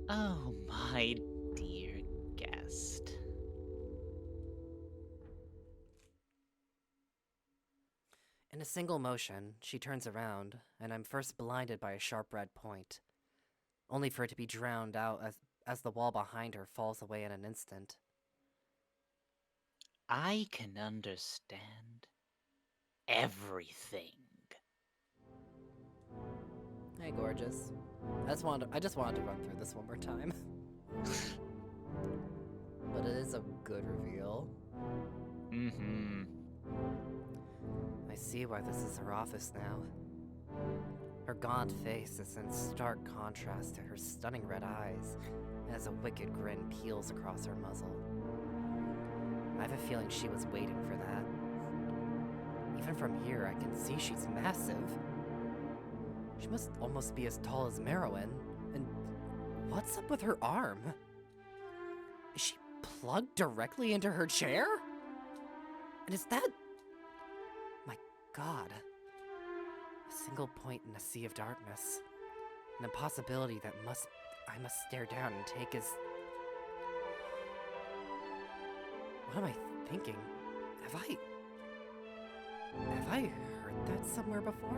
Oh, my dear guest. In a single motion, she turns around, and I'm first blinded by a sharp red point, only for it to be drowned out as the wall behind her falls away in an instant. I can understand everything. Hey, gorgeous. I just wanted to run through this one more time. But it is a good reveal. Mm-hmm. I see why this is her office now. Her gaunt face is in stark contrast to her stunning red eyes, as a wicked grin peels across her muzzle. I have a feeling she was waiting for that. Even from here, I can see she's massive. She must almost be as tall as Marrowyn. And what's up with her arm? Is she plugged directly into her chair? And is that... My god. A single point in a sea of darkness. An impossibility that I must stare down and take as... What am I thinking? Have I heard that somewhere before?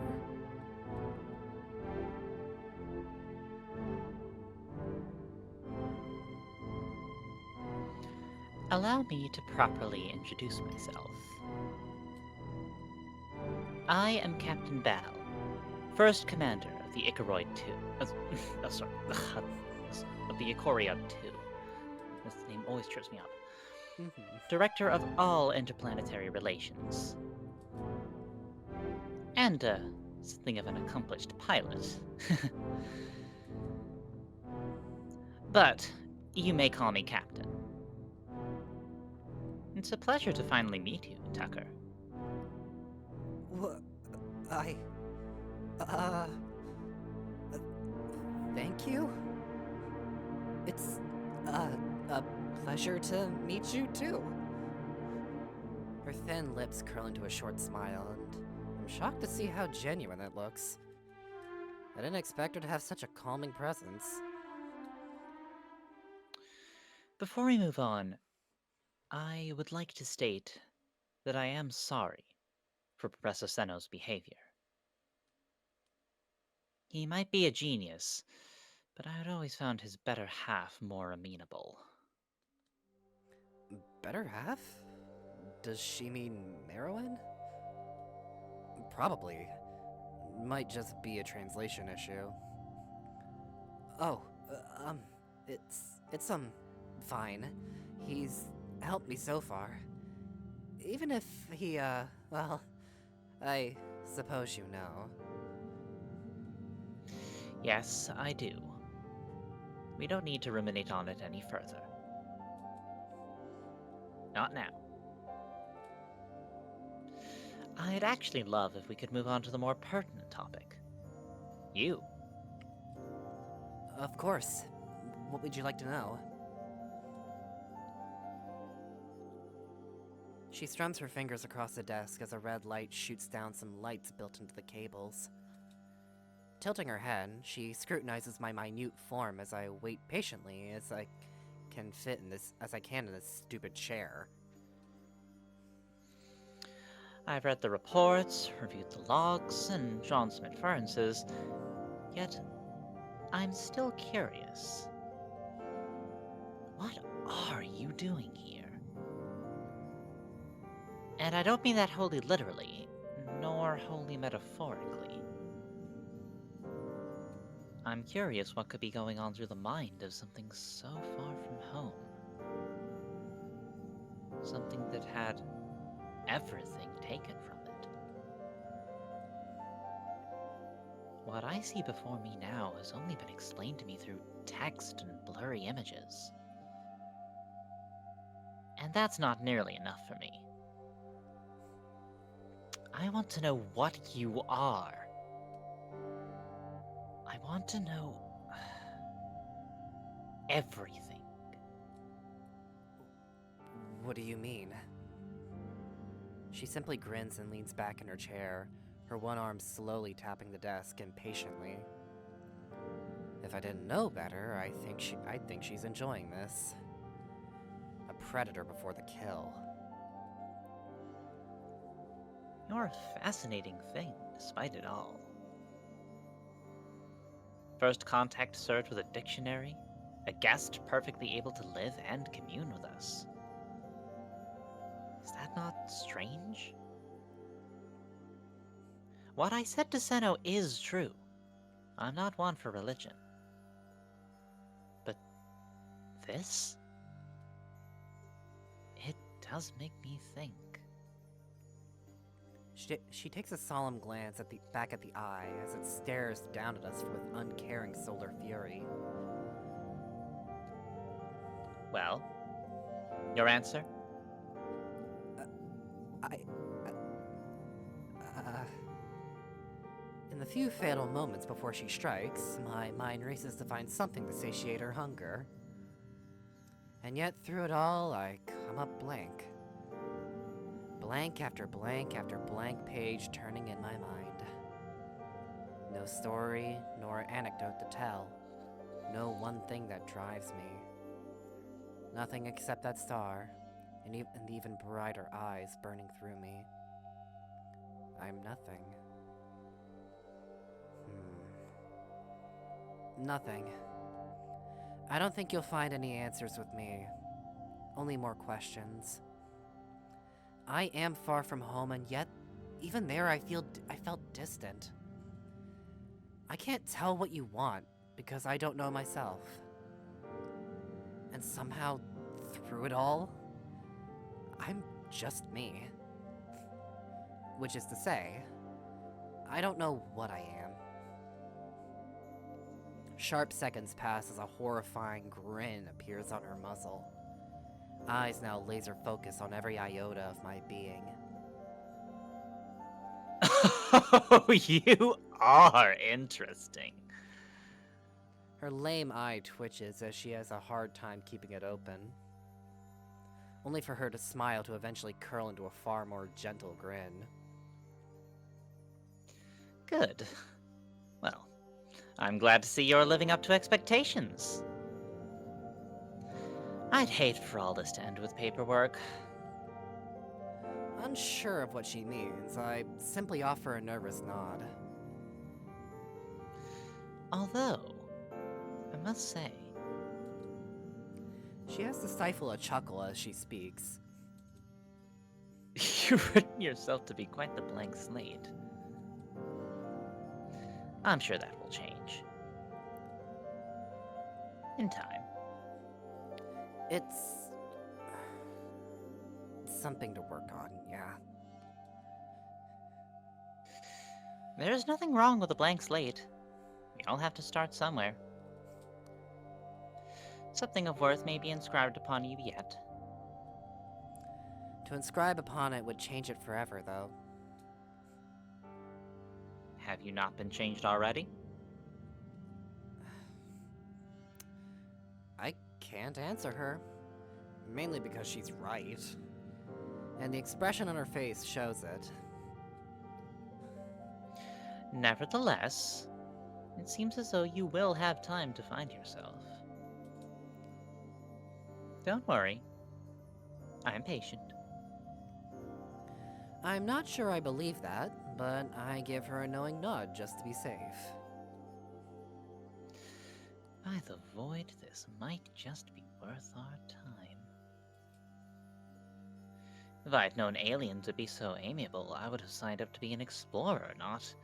Allow me to properly introduce myself. I am Captain Behl, First Commander of the Icaroid II. Sorry. Of the Icoriod II. This name always trips me up. Director of all interplanetary relations. And, something of an accomplished pilot. But, you may call me Captain. It's a pleasure to finally meet you, Tucker. I... Uh... Thank you? It's, a pleasure to meet you, too. Her thin lips curl into a short smile, and I'm shocked to see how genuine it looks. I didn't expect her to have such a calming presence. Before we move on, I would like to state that I am sorry for Professor Seno's behavior. He might be a genius, but I had always found his better half more amenable. Better half? Does she mean Marrowyn? Probably. Might just be a translation issue. Oh, it's fine. He's helped me so far. Even if he, well, I suppose you know. Yes, I do. We don't need to ruminate on it any further. Not now. I'd actually love if we could move on to the more pertinent topic. You. Of course. What would you like to know? She strums her fingers across the desk as a red light shoots down some lights built into the cables. Tilting her head, she scrutinizes my minute form as I wait patiently as I can in this stupid chair. I've read the reports, reviewed the logs, and drawn some inferences, yet I'm still curious. What are you doing here? And I don't mean that wholly literally, nor wholly metaphorically. I'm curious what could be going on through the mind of something so far from home. Something that had everything taken from it. What I see before me now has only been explained to me through text and blurry images. And that's not nearly enough for me. I want to know what you are. I want to know everything. What do you mean? She simply grins and leans back in her chair, her one arm slowly tapping the desk impatiently. If I didn't know better, I'd think she's enjoying this. A predator before the kill. You're a fascinating thing, despite it all. First contact served with a dictionary, a guest perfectly able to live and commune with us. Is that not strange? What I said to Senno is true. I'm not one for religion. But this? It does make me think. She takes a solemn glance back at the eye as it stares down at us with uncaring solar fury. Well, your answer? In the few fatal moments before she strikes, my mind races to find something to satiate her hunger. And yet, through it all, I come up blank. Blank after blank after blank page turning in my mind. No story, nor anecdote to tell. No one thing that drives me. Nothing except that star, and the even brighter eyes burning through me. I'm nothing. Nothing. I don't think you'll find any answers with me. Only more questions. I am far from home, and yet, even there I felt distant. I can't tell what you want, because I don't know myself. And somehow, through it all, I'm just me. Which is to say, I don't know what I am. Sharp seconds pass as a horrifying grin appears on her muzzle. Eyes now laser focused on every iota of my being. Oh, you are interesting. Her lame eye twitches as she has a hard time keeping it open. Only for her to smile to eventually curl into a far more gentle grin. Good. Well, I'm glad to see you're living up to expectations. I'd hate for all this to end with paperwork. Unsure of what she means, I simply offer a nervous nod. Although, I must say... She has to stifle a chuckle as she speaks. You've written yourself to be quite the blank slate. I'm sure that will change. In time. It's something to work on, yeah. There's nothing wrong with a blank slate. We all have to start somewhere. Something of worth may be inscribed upon you yet. To inscribe upon it would change it forever, though. Have you not been changed already? I can't answer her. Mainly because she's right. And the expression on her face shows it. Nevertheless, it seems as though you will have time to find yourself. Don't worry. I'm patient. I'm not sure I believe that, but I give her a knowing nod just to be safe. By the void, this might just be worth our time. If I'd known aliens would be so amiable, I would have signed up to be an explorer, not...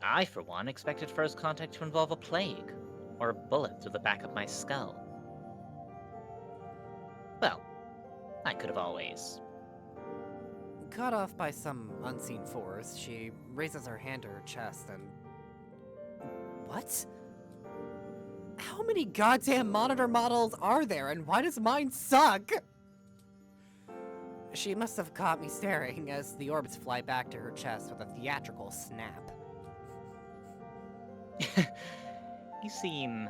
I, for one, expected first contact to involve a plague, or a bullet through the back of my skull. Well, I could have always... Cut off by some unseen force, she raises her hand to her chest and... What? How many goddamn monitor models are there, and why does mine suck? She must have caught me staring as the orbs fly back to her chest with a theatrical snap. You seem...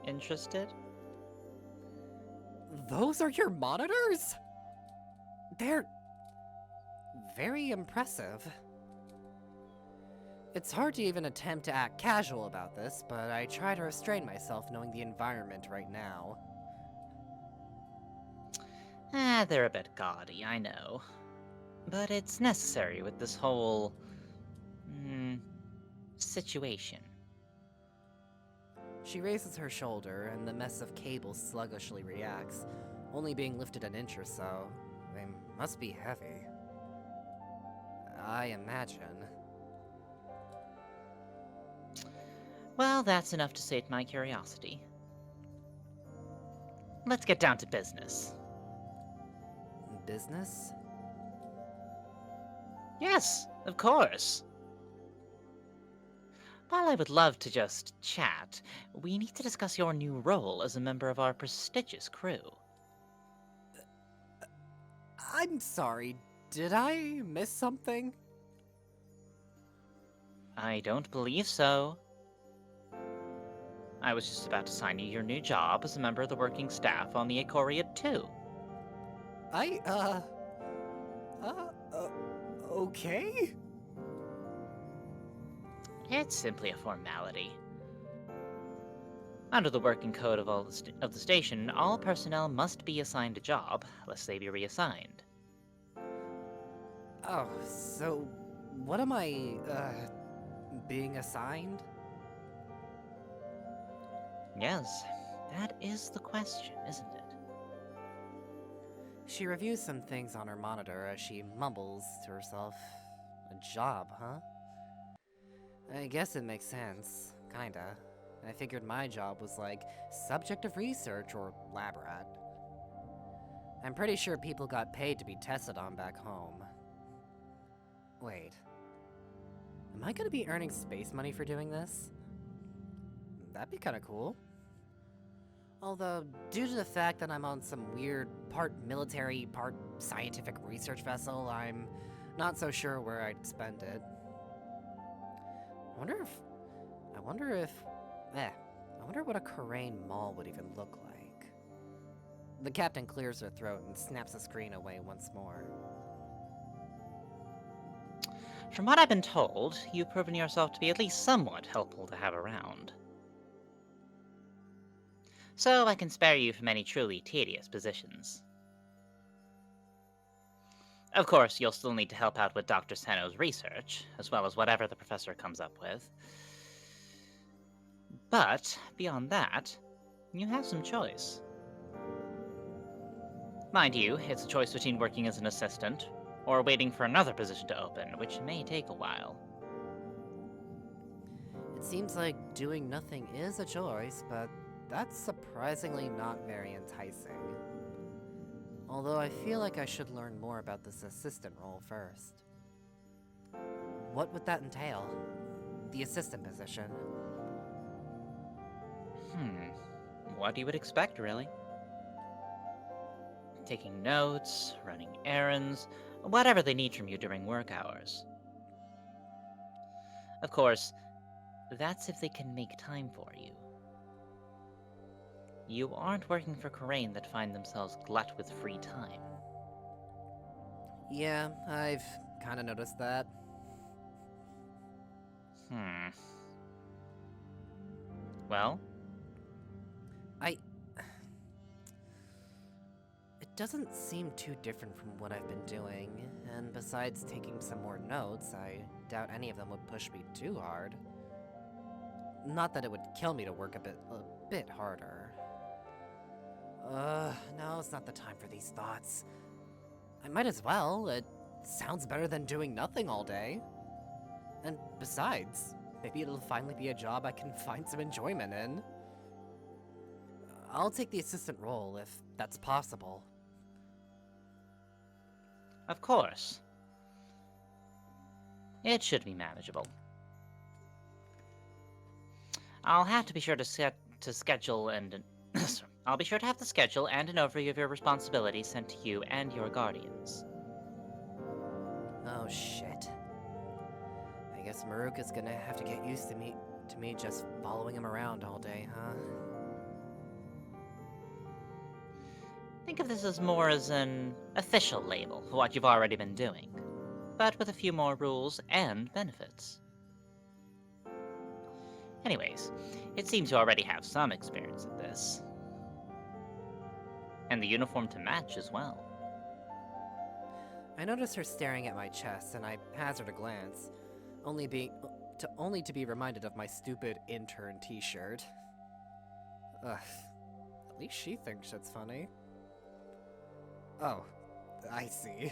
interested? Those are your monitors? They're... very impressive. It's hard to even attempt to act casual about this, but I try to restrain myself knowing the environment right now. They're a bit gaudy, I know. But it's necessary with this whole... situation. She raises her shoulder, and the mess of cables sluggishly reacts, only being lifted an inch or so. They must be heavy. I imagine. Well, that's enough to sate my curiosity. Let's get down to business. Business? Yes, of course. While I would love to just chat, we need to discuss your new role as a member of our prestigious crew. I'm sorry, did I miss something? I don't believe so. I was just about to sign you your new job as a member of the working staff on the Icoriad 2. Okay? It's simply a formality. Under the working code of the station, all personnel must be assigned a job, lest they be reassigned. Oh, so what am I, being assigned? Yes, that is the question, isn't it? She reviews some things on her monitor as she mumbles to herself. A job, huh? I guess it makes sense. Kinda. I figured my job was like subject of research or lab rat. I'm pretty sure people got paid to be tested on back home. Wait. Am I gonna be earning space money for doing this? That'd be kinda cool. Although, due to the fact that I'm on some weird part military, part scientific research vessel, I'm not so sure where I'd spend it. I wonder what a Karain mall would even look like. The captain clears her throat and snaps the screen away once more. From what I've been told, you've proven yourself to be at least somewhat helpful to have around. So I can spare you from any truly tedious positions. Of course, you'll still need to help out with Dr. Seno's research, as well as whatever the professor comes up with. But, beyond that, you have some choice. Mind you, it's a choice between working as an assistant, or waiting for another position to open, which may take a while. It seems like doing nothing is a choice, but that's surprisingly not very enticing. Although I feel like I should learn more about this assistant role first. What would that entail? The assistant position? What you would expect, really. Taking notes, running errands, whatever they need from you during work hours. Of course, that's if they can make time for you. You aren't working for Karain that find themselves glut with free time. Yeah, I've kinda noticed that. Well? It doesn't seem too different from what I've been doing, and besides taking some more notes, I doubt any of them would push me too hard. Not that it would kill me to work a bit harder. No, it's not the time for these thoughts. I might as well. It sounds better than doing nothing all day. And besides, maybe it'll finally be a job I can find some enjoyment in. I'll take the assistant role if that's possible. Of course. It should be manageable. I'll have to be sure to schedule and... I'll be sure to have the schedule and an overview of your responsibilities sent to you and your guardians. Oh shit. I guess Marruk is gonna have to get used to me just following him around all day, huh? Think of this as more as an official label for what you've already been doing. but with a few more rules and benefits. Anyways, it seems you already have some experience at this. And the uniform to match as well. I notice her staring at my chest, and I hazard a glance, only to be reminded of my stupid intern t-shirt. Ugh, at least she thinks it's funny. Oh, I see.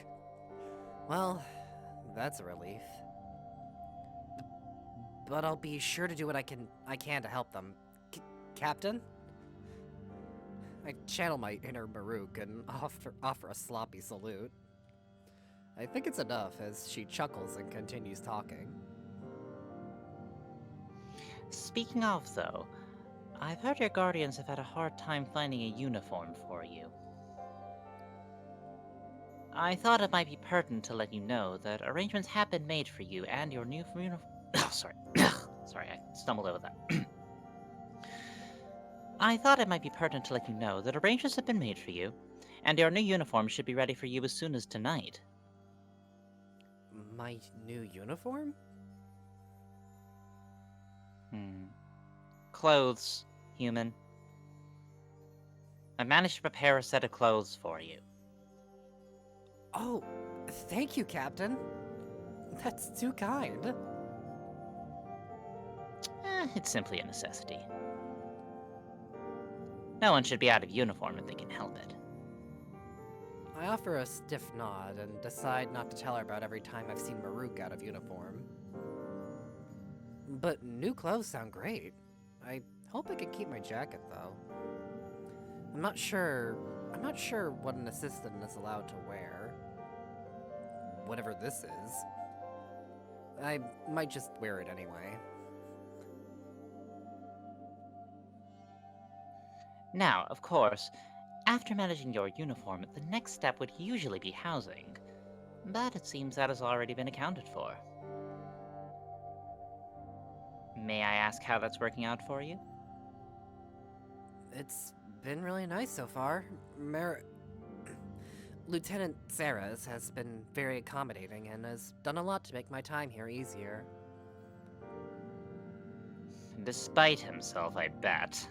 Well, that's a relief. But I'll be sure to do what I can to help them. Captain? I channel my inner Marruk and offer a sloppy salute. I think it's enough, as she chuckles and continues talking. Speaking of, though, I've heard your guardians have had a hard time finding a uniform for you. I thought it might be pertinent to let you know that arrangements have been made for you and your new uniform. Oh, sorry. Sorry, I stumbled over that. I thought it might be pertinent to let you know that arrangements have been made for you, and your new uniform should be ready for you as soon as tonight. My new uniform? Clothes, human. I managed to prepare a set of clothes for you. Oh, thank you, Captain. That's too kind. It's simply a necessity. No one should be out of uniform if they can help it. I offer a stiff nod and decide not to tell her about every time I've seen Marruk out of uniform. But new clothes sound great. I hope I can keep my jacket, though. I'm not sure what an assistant is allowed to wear. Whatever this is. I might just wear it anyway. Now, of course, after managing your uniform, the next step would usually be housing. But it seems that has already been accounted for. May I ask how that's working out for you? It's been really nice so far. Lieutenant Sarahs has been very accommodating and has done a lot to make my time here easier. Despite himself, I bet.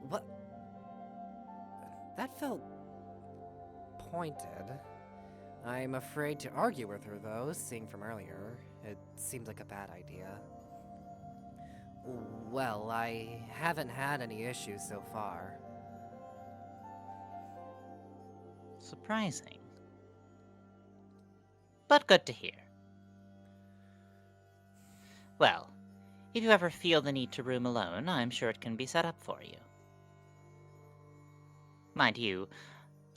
What? That felt pointed. I'm afraid to argue with her, though, seeing from earlier. It seemed like a bad idea. Well, I haven't had any issues so far. Surprising. But good to hear. Well, if you ever feel the need to room alone, I'm sure it can be set up for you. Mind you,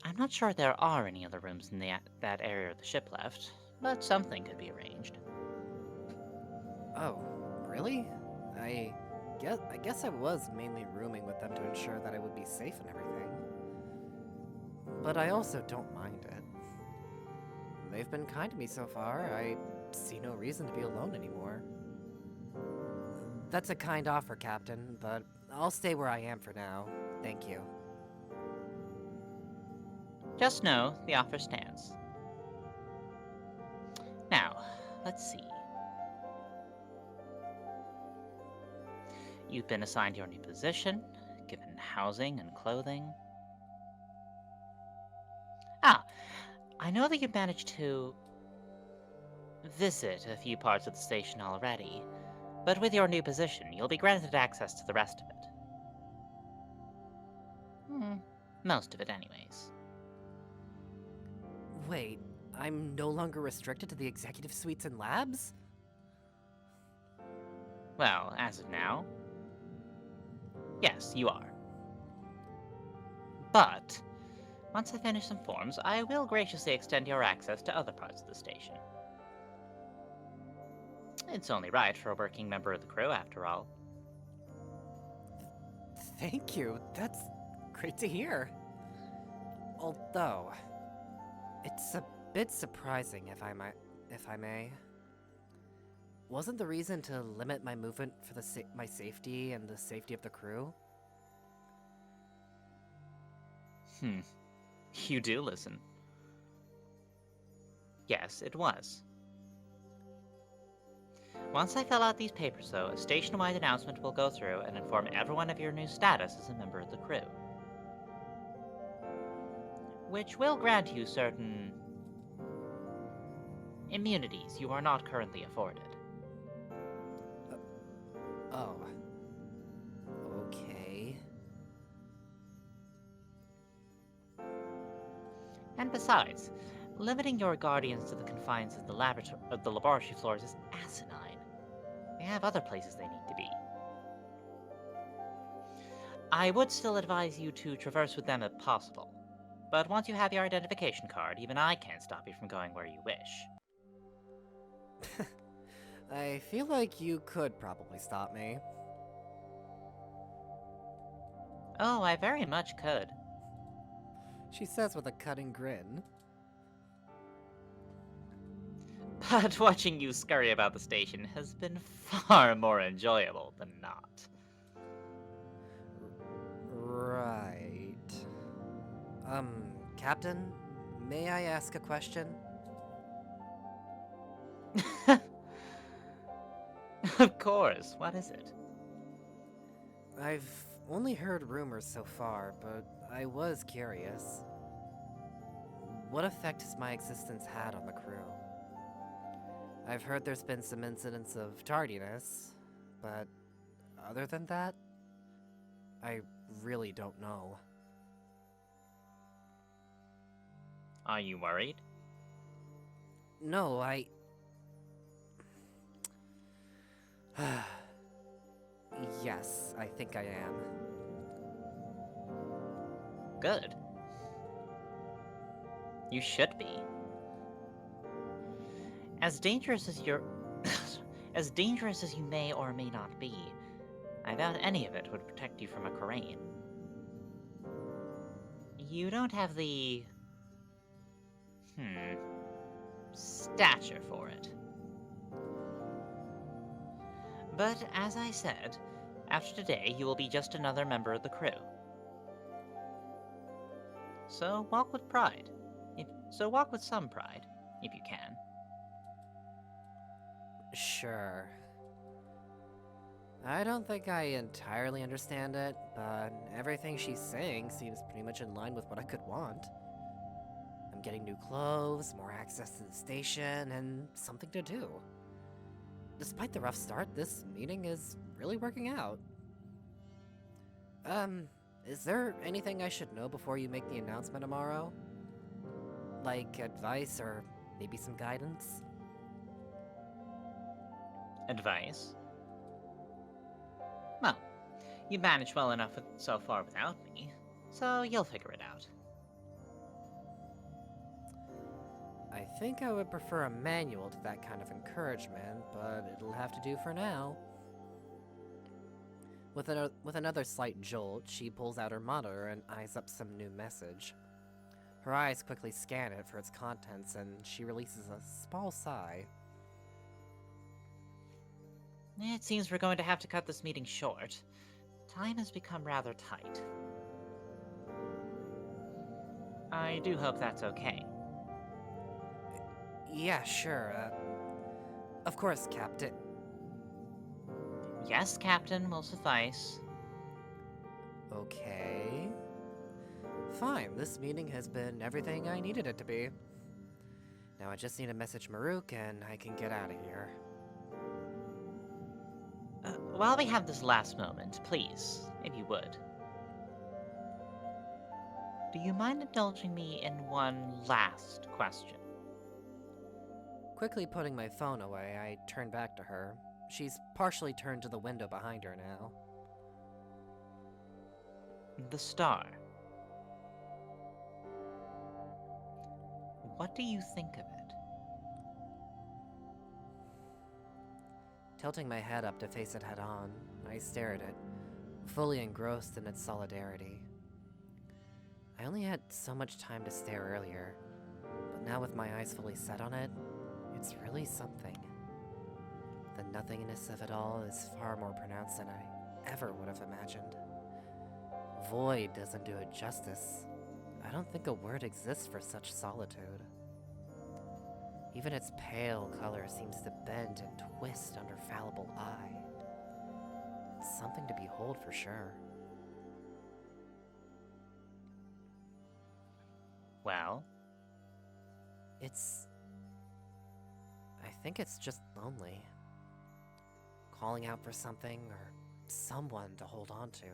I'm not sure there are any other rooms in that area of the ship left, but something could be arranged. Oh, really? I guess I was mainly rooming with them to ensure that I would be safe and everything. But I also don't mind it. They've been kind to me so far. I see no reason to be alone anymore. That's a kind offer, Captain, but I'll stay where I am for now. Thank you. Just know the offer stands. Now, let's see. You've been assigned your new position, given housing and clothing. I know that you've managed to visit a few parts of the station already, but with your new position, you'll be granted access to the rest of it. Most of it, anyways. Wait, I'm no longer restricted to the executive suites and labs? Well, as of now, yes, you are. But once I finish some forms, I will graciously extend your access to other parts of the station. It's only right for a working member of the crew, after all. Thank you. That's great to hear. Although, it's a bit surprising, if I may. Wasn't the reason to limit my movement for my safety and the safety of the crew? You do listen. Yes, it was. Once I fill out these papers, though, a station-wide announcement will go through and inform everyone of your new status as a member of the crew. Which will grant you certain immunities you are not currently afforded. Oh. Okay. And besides, limiting your guardians to the confines of the laboratory floors is asinine. They have other places they need to be. I would still advise you to traverse with them if possible, but once you have your identification card, even I can't stop you from going where you wish. I feel like you could probably stop me. Oh, I very much could. She says with a cutting grin. But watching you scurry about the station has been far more enjoyable than not. Right. Captain, may I ask a question? Of course, what is it? I've only heard rumors so far, but I was curious. What effect has my existence had on the crew? I've heard there's been some incidents of tardiness, but other than that, I really don't know. Are you worried? No, Yes, I think I am. Good. You should be. As dangerous as as dangerous as you may or may not be, I doubt any of it would protect you from a Khura'in. You don't have the... stature for it. But, as I said, after today you will be just another member of the crew. So walk with pride. Walk with some pride, if you can. Sure. I don't think I entirely understand it, but everything she's saying seems pretty much in line with what I could want. I'm getting new clothes, more access to the station, and something to do. Despite the rough start, this meeting is really working out. Is there anything I should know before you make the announcement tomorrow? Like advice or maybe some guidance? Advice? Well, you managed well enough so far without me, so you'll figure it out. I think I would prefer a manual to that kind of encouragement, but it'll have to do for now. With another slight jolt, she pulls out her monitor and eyes up some new message. Her eyes quickly scan it for its contents, and she releases a small sigh. It seems we're going to have to cut this meeting short. Time has become rather tight. I do hope that's okay. Yeah, sure, of course, Captain. Yes, Captain, will suffice. Okay. Fine, this meeting has been everything I needed it to be. Now I just need to message Marruk and I can get out of here. While we have this last moment, please, if you would. Do you mind indulging me in one last question? Quickly putting my phone away, I turn back to her. She's partially turned to the window behind her now. The star. What do you think of it? Tilting my head up to face it head-on, I stare at it, fully engrossed in its solidarity. I only had so much time to stare earlier, but now with my eyes fully set on it, it's really something. The nothingness of it all is far more pronounced than I ever would have imagined. Void doesn't do it justice. I don't think a word exists for such solitude. Even its pale color seems to bend and twist under fallible eye. It's something to behold for sure. Well? I think it's just lonely. Calling out for something or someone to hold on to.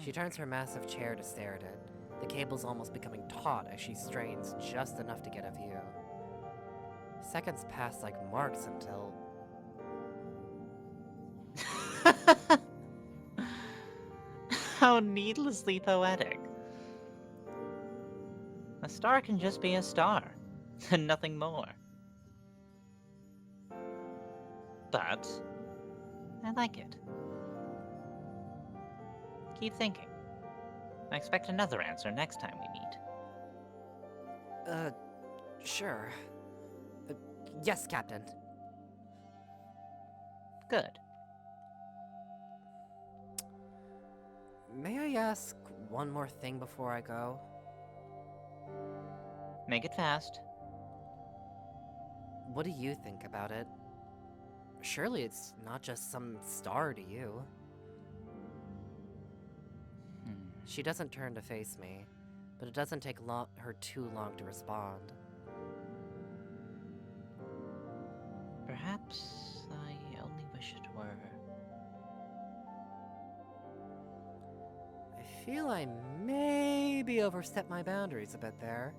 She turns her massive chair to stare at it, the cables almost becoming taut as she strains just enough to get a view. Seconds pass like marks until... How needlessly poetic. A star can just be a star, and nothing more. But I like it. Keep thinking. I expect another answer next time we meet. Sure. Yes, Captain. Good. May I ask one more thing before I go? Make it fast. What do you think about it? Surely it's not just some star to you. She doesn't turn to face me, but it doesn't take her too long to respond. Perhaps I only wish it were. I feel I maybe overstepped my boundaries a bit there.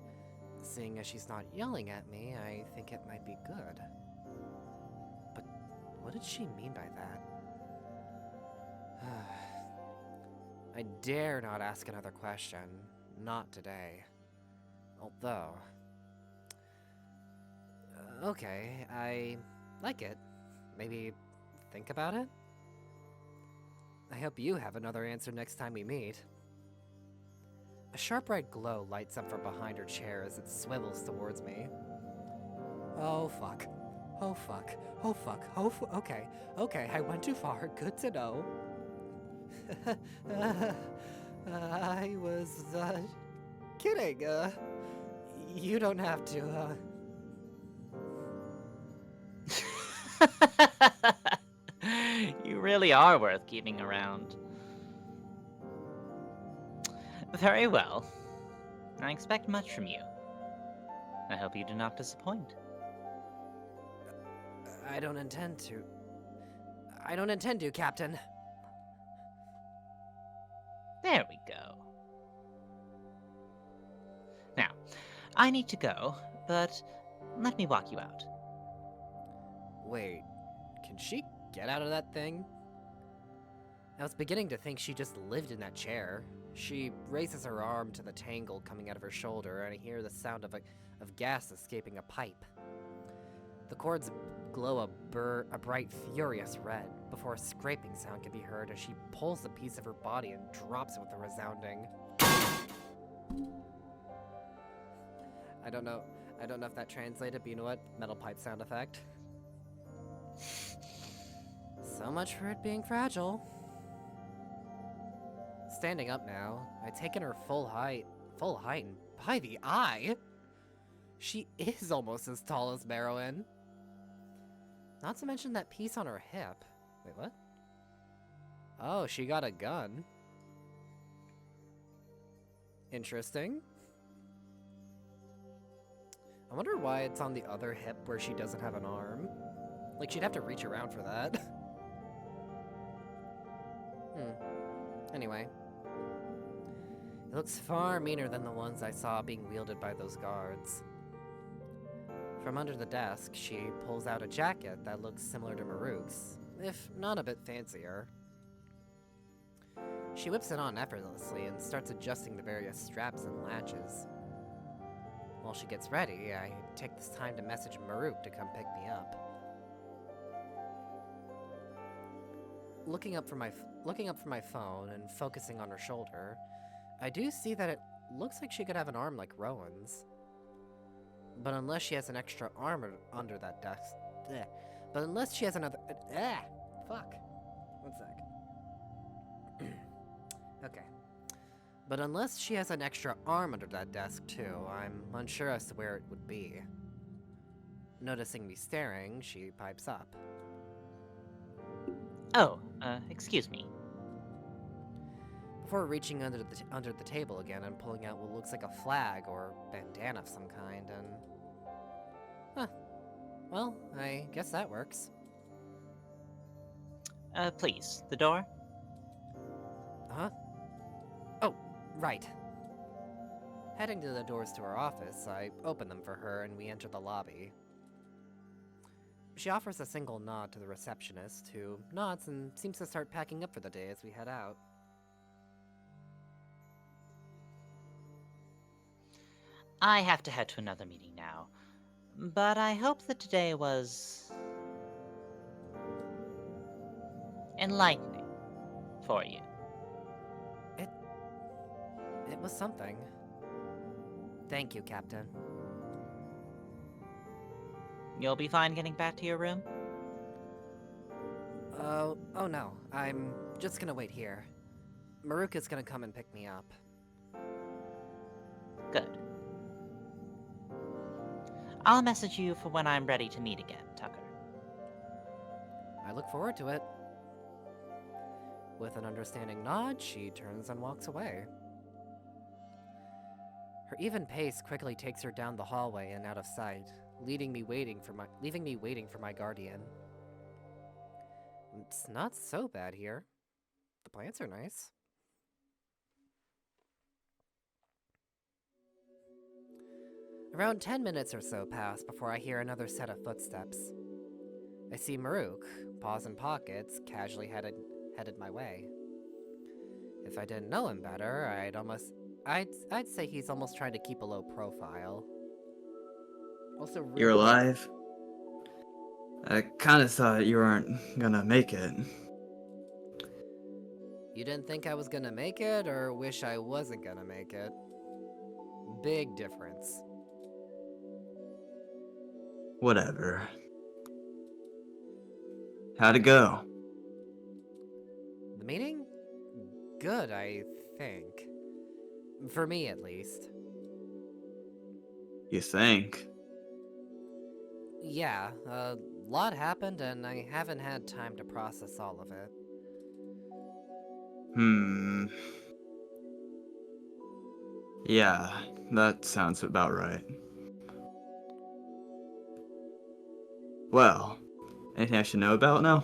Seeing as she's not yelling at me, I think it might be good. But what did she mean by that? I dare not ask another question. Not today. Although... okay, I like it. Maybe think about it? I hope you have another answer next time we meet. A sharp red glow lights up from behind her chair as it swivels towards me. Oh fuck. Oh fuck. Oh fuck. Okay. Okay, I went too far. Good to know. I was, kidding. You don't have to, You really are worth keeping around. Very well. I expect much from you. I hope you do not disappoint. I don't intend to. I don't intend to, Captain. There we go. Now, I need to go, but let me walk you out. Wait, can she get out of that thing? I was beginning to think she just lived in that chair. She raises her arm to the tangle coming out of her shoulder, and I hear the sound of gas escaping a pipe. The cords glow a bright, furious red before a scraping sound can be heard as she pulls a piece of her body and drops it with a resounding. I don't know if that translated, but you know what? Metal pipe sound effect. So much for it being fragile. Standing up now, I take in her full height, and by the eye, she is almost as tall as Marrowyn. Not to mention that piece on her hip. Wait, what? Oh, she got a gun. Interesting. I wonder why it's on the other hip where she doesn't have an arm. Like, she'd have to reach around for that. Anyway. It looks far meaner than the ones I saw being wielded by those guards. From under the desk, she pulls out a jacket that looks similar to Marruk's, if not a bit fancier. She whips it on effortlessly and starts adjusting the various straps and latches. While she gets ready, I take this time to message Marruk to come pick me up. Looking up from my phone and focusing on her shoulder, I do see that it looks like she could have an arm like Rhoun's. But unless she has an extra arm under that desk... But unless she has another... Fuck. One sec. Okay. But unless she has an extra arm under that desk too, I'm unsure as to where it would be. Noticing me staring, she pipes up. Oh, excuse me. Before reaching under the table again and pulling out what looks like a flag or bandana of some kind, and... Huh. Well, I guess that works. Please, the door? Huh? Oh, right. Heading to the doors to her office, I open them for her and we enter the lobby. She offers a single nod to the receptionist, who nods and seems to start packing up for the day as we head out. I have to head to another meeting now, but I hope that today was enlightening for you. It was something. Thank you, Captain. You'll be fine getting back to your room? Oh no, I'm just gonna wait here. Marruk is gonna come and pick me up. Good. I'll message you for when I'm ready to meet again, Tucker. I look forward to it. With an understanding nod, she turns and walks away. Her even pace quickly takes her down the hallway and out of sight, leaving me waiting for my guardian. It's not so bad here. The plants are nice. Around 10 minutes or so pass before I hear another set of footsteps. I see Marruk, paws in pockets, casually headed my way. If I didn't know him better, I'd say he's almost trying to keep a low profile. Also, really You're alive? I kinda thought you weren't gonna make it. You didn't think I was gonna make it, or wish I wasn't gonna make it? Big difference. Whatever. How'd it go? The meeting? Good, I think. For me, at least. You think? Yeah, a lot happened, and I haven't had time to process all of it. Yeah, that sounds about right. Well, anything I should know about now?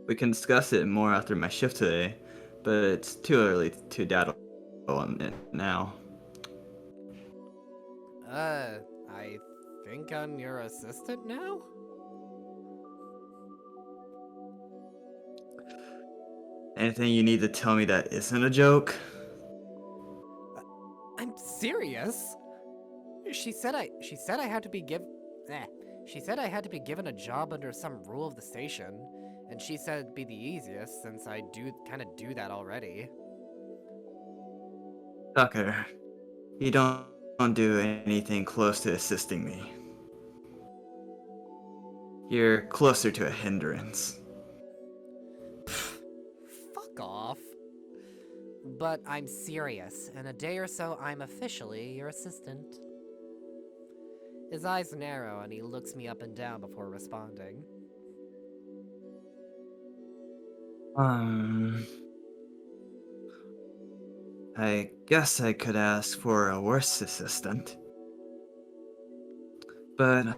We can discuss it more after my shift today, but it's too early to daddle on it now. I think I'm your assistant now? Anything you need to tell me that isn't a joke? I'm serious. She said I had to be She said I had to be given a job under some rule of the station, and she said it'd be the easiest since I kind of do that already. Tucker, you don't do anything close to assisting me. You're closer to a hindrance. Fuck off. But I'm serious. In a day or so, I'm officially your assistant. His eyes narrow and he looks me up and down before responding. I guess I could ask for a worse assistant. But,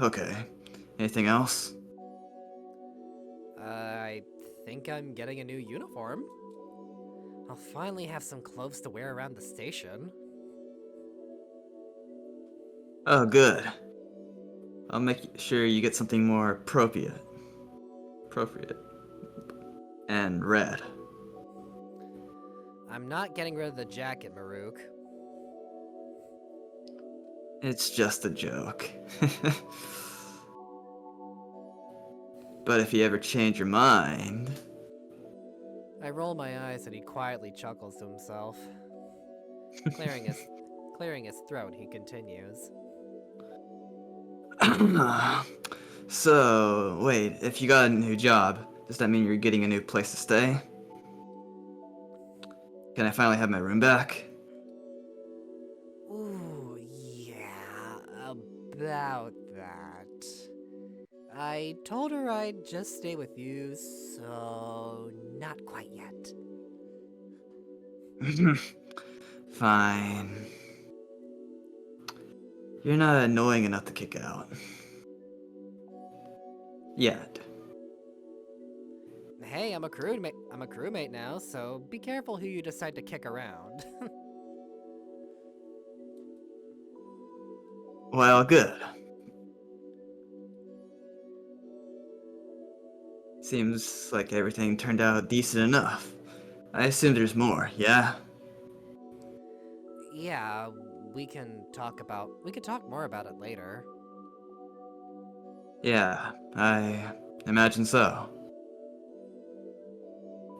okay. Anything else? I think I'm getting a new uniform. I'll finally have some clothes to wear around the station. Oh, good. I'll make sure you get something more appropriate. And red. I'm not getting rid of the jacket, Marruk. It's just a joke. But if you ever change your mind... I roll my eyes and he quietly chuckles to himself. Clearing his throat, he continues. So, wait, if you got a new job, does that mean you're getting a new place to stay? Can I finally have my room back? Ooh, yeah, about that. I told her I'd just stay with you, so not quite yet. Fine. You're not annoying enough to kick out. Yet. Hey, I'm a crewmate. I'm a crewmate now, so be careful who you decide to kick around. Well, good. Seems like everything turned out decent enough. I assume there's more, yeah? Yeah, we can talk more about it later. Yeah, I imagine so.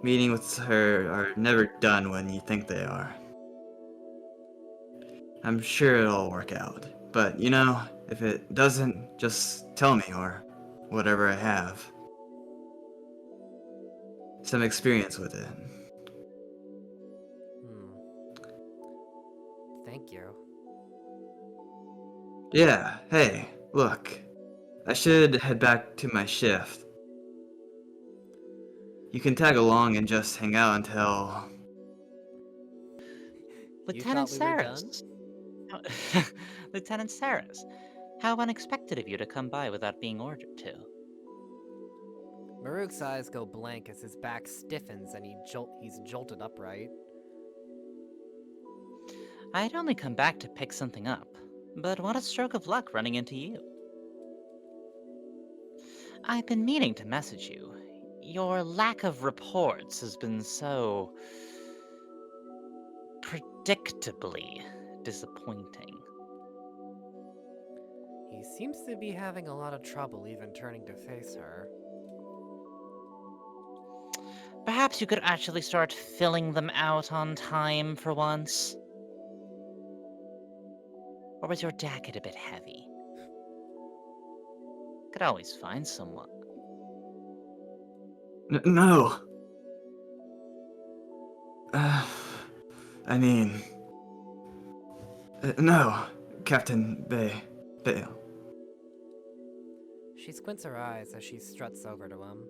Meeting with her are never done when you think they are. I'm sure it'll all work out. But, you know, if it doesn't, just tell me or whatever I have. Some experience with it. Thank you. Yeah, hey, look. I should head back to my shift. You can tag along and just hang out until... You Lieutenant thought we were done? Saris. Lieutenant Saris, how unexpected of you to come by without being ordered to. Marruk's eyes go blank as his back stiffens and he's jolted upright. I'd only come back to pick something up, but what a stroke of luck running into you. I've been meaning to message you. Your lack of reports has been so... predictably disappointing. He seems to be having a lot of trouble even turning to face her. Perhaps you could actually start filling them out on time for once? Or was your jacket a bit heavy? Could always find someone. No! I mean... no, Captain Behl. She squints her eyes as she struts over to him.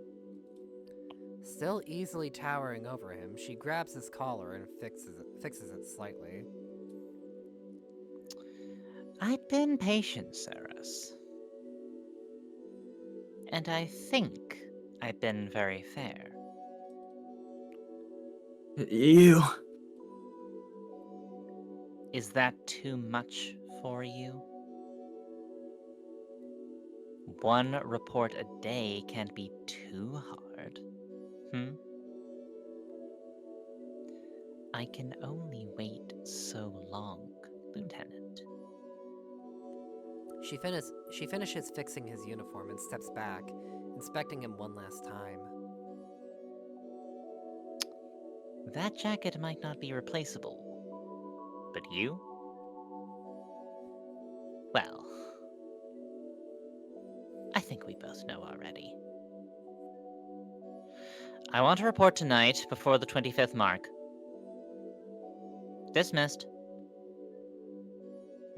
Still easily towering over him, she grabs his collar and fixes it slightly. I've been patient, Saris. And I think I've been very fair. You... Is that too much for you? One report a day can't be too hard. I can only wait so long, Lieutenant. She finishes fixing his uniform and steps back, inspecting him one last time. That jacket might not be replaceable, but you? Well, I think we both know already. I want to report tonight before the 25th mark. Dismissed.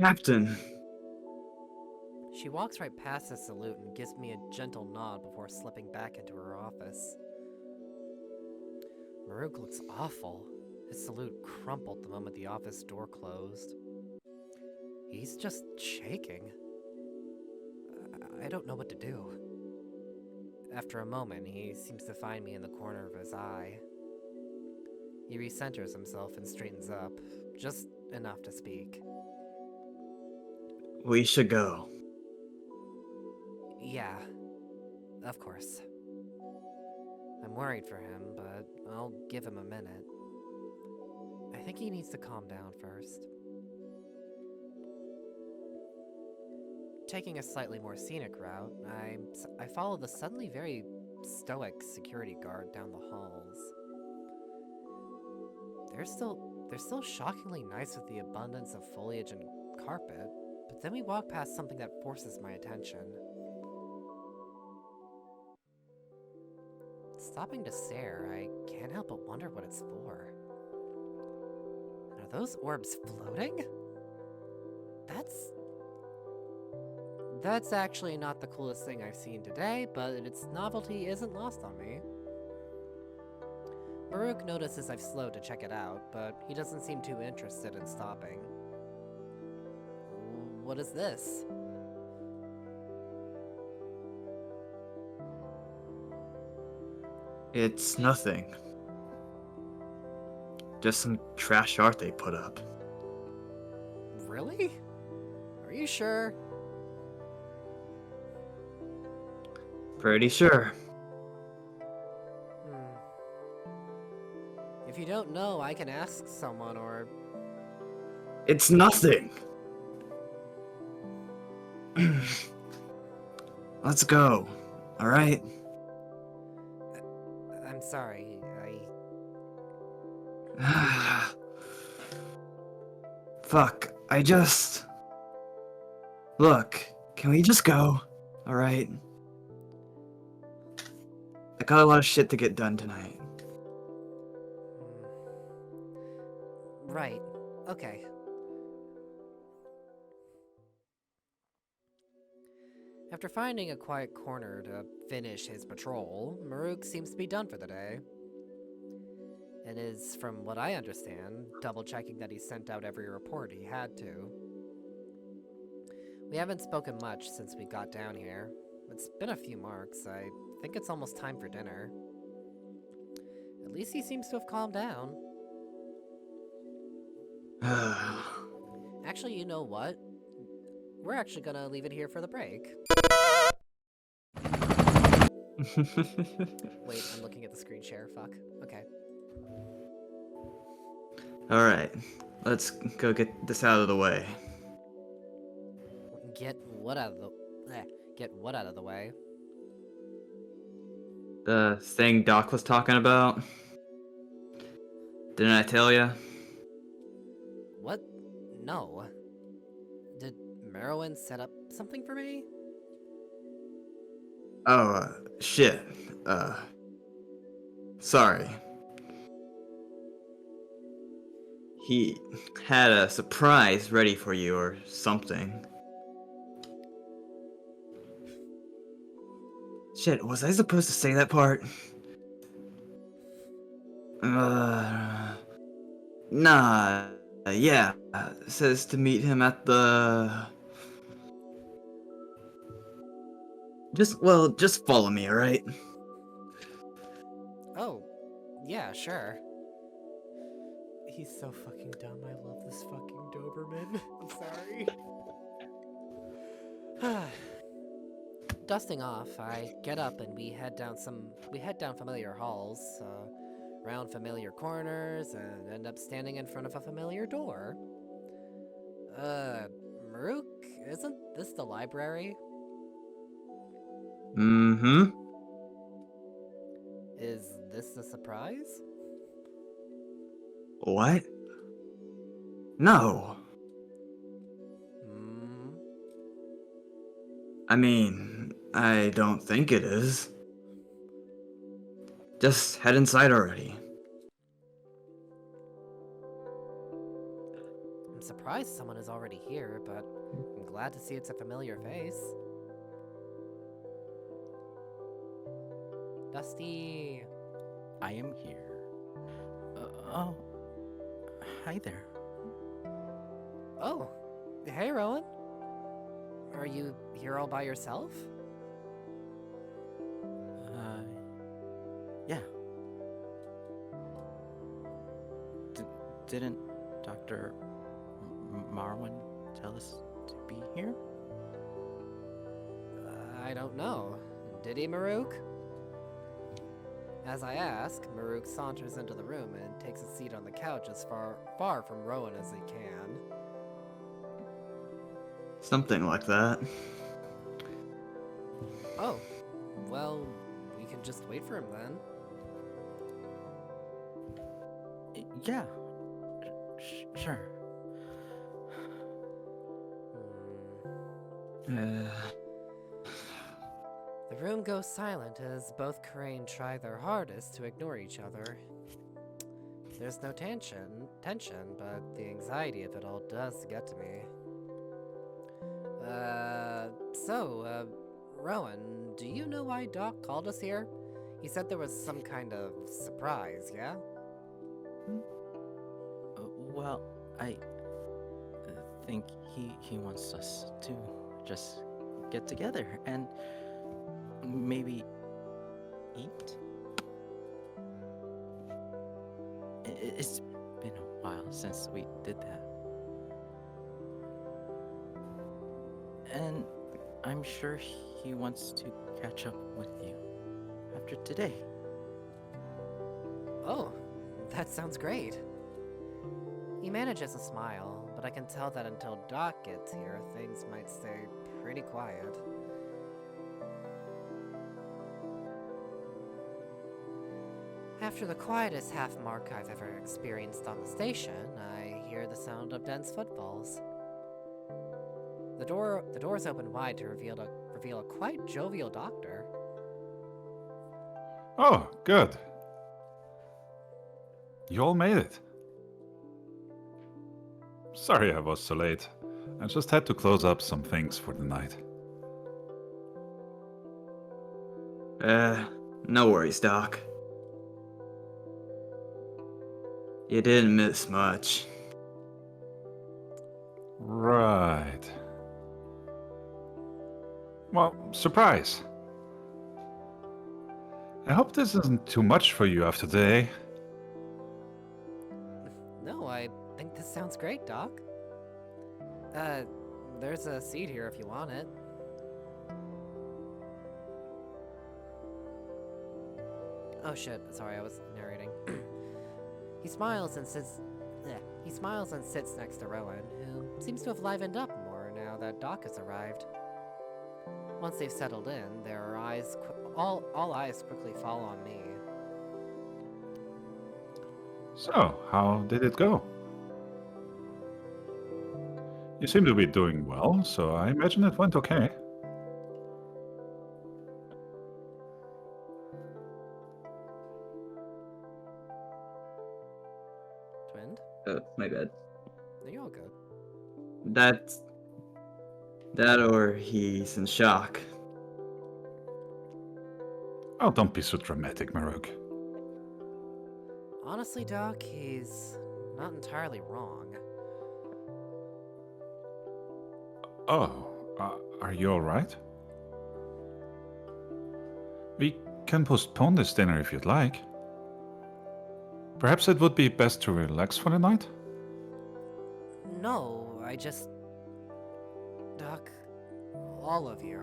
Captain. She walks right past the salute and gives me a gentle nod before slipping back into her office. Marruk looks awful. His salute crumpled the moment the office door closed. He's just shaking. I don't know what to do. After a moment, he seems to find me in the corner of his eye. He recenters himself and straightens up, just enough to speak. We should go. Yeah, of course. I'm worried for him, but I'll give him a minute. I think he needs to calm down first. Taking a slightly more scenic route, I follow the suddenly very stoic security guard down the halls. They're still shockingly nice with the abundance of foliage and carpet, but then we walk past something that forces my attention. Stopping to stare, I can't help but wonder what it's for. those orbs floating? That's actually not the coolest thing I've seen today, but its novelty isn't lost on me. Marruk notices I've slowed to check it out, but he doesn't seem too interested in stopping. What is this? It's nothing. Just some trash art they put up. Really? Are you sure? Pretty sure. If you don't know, I can ask someone or... It's nothing! Let's go, alright? I'm sorry, Fuck, Look, can we just go? Alright? I got a lot of shit to get done tonight. Right. Okay. After finding a quiet corner to finish his patrol, Marruk seems to be done for the day. And is, from what I understand, double-checking that he sent out every report he had to. We haven't spoken much since we got down here. It's been a few marks. I think it's almost time for dinner. At least he seems to have calmed down. Actually, you know what? We're actually gonna leave it here for the break. Wait, I'm looking at the screen share. Fuck. Okay. Alright, let's go get this out of the way. Get what out of the... Get what out of the way? The thing Doc was talking about. Didn't I tell ya? What? No. Did Marrowyn set up something for me? Oh, shit. Sorry. He had a surprise ready for you or something. Shit, was I supposed to say that part? Nah, yeah. Says to meet him at the... Just follow me, alright? Oh, yeah, sure. He's so fucking dumb. I love this fucking Doberman. I'm sorry. Dusting off, I get up and we head down familiar halls, round familiar corners, and end up standing in front of a familiar door. Marruk, isn't this the library? Mm-hmm. Is this a surprise? What? No. I mean, I don't think it is. Just head inside already. I'm surprised someone is already here, but I'm glad to see it's a familiar face. Dusty! I am here. Oh, hi there. Oh, hey Rhoun. Are you here all by yourself? Yeah. Didn't Dr. Marrowyn tell us to be here? I don't know. Did he, Marruk? As I ask, Marruk saunters into the room and takes a seat on the couch as far from Rhoun as he can. Something like that. Oh, well, we can just wait for him then. Yeah. Sure. The room goes silent as both Crane try their hardest to ignore each other. there's no tension, but the anxiety of it all does get to me. Rhoun, do you know why Doc called us here? He said there was some kind of surprise, yeah? Well, I think he wants us to just get together and maybe eat. It's been a while since we did that. And I'm sure he wants to catch up with you after today. Oh, that sounds great. He manages to smile, but I can tell that until Doc gets here, things might stay pretty quiet. After the quietest half-mark I've ever experienced on the station, I hear the sound of dense footfalls. The doors open wide to reveal a quite jovial doctor. Oh, good. You all made it. Sorry I was so late. I just had to close up some things for the night. No worries, Doc. You didn't miss much. Right. Well, surprise. I hope this isn't too much for you after today. No, I think this sounds great, Doc. There's a seat here if you want it. Oh shit, sorry, I was narrating. He smiles and sits next to Rhoun, who seems to have livened up more now that Doc has arrived. Once they've settled in, their eyes all eyes quickly fall on me. So, how did it go? You seem to be doing well, so I imagine it went okay. Twinned? My bad. No, you're all good. That or he's in shock. Oh, don't be so dramatic, Marruk. Honestly, Doc, he's not entirely wrong. Oh, are you alright? We can postpone this dinner if you'd like. Perhaps it would be best to relax for the night? No, I just... Doc, all of you.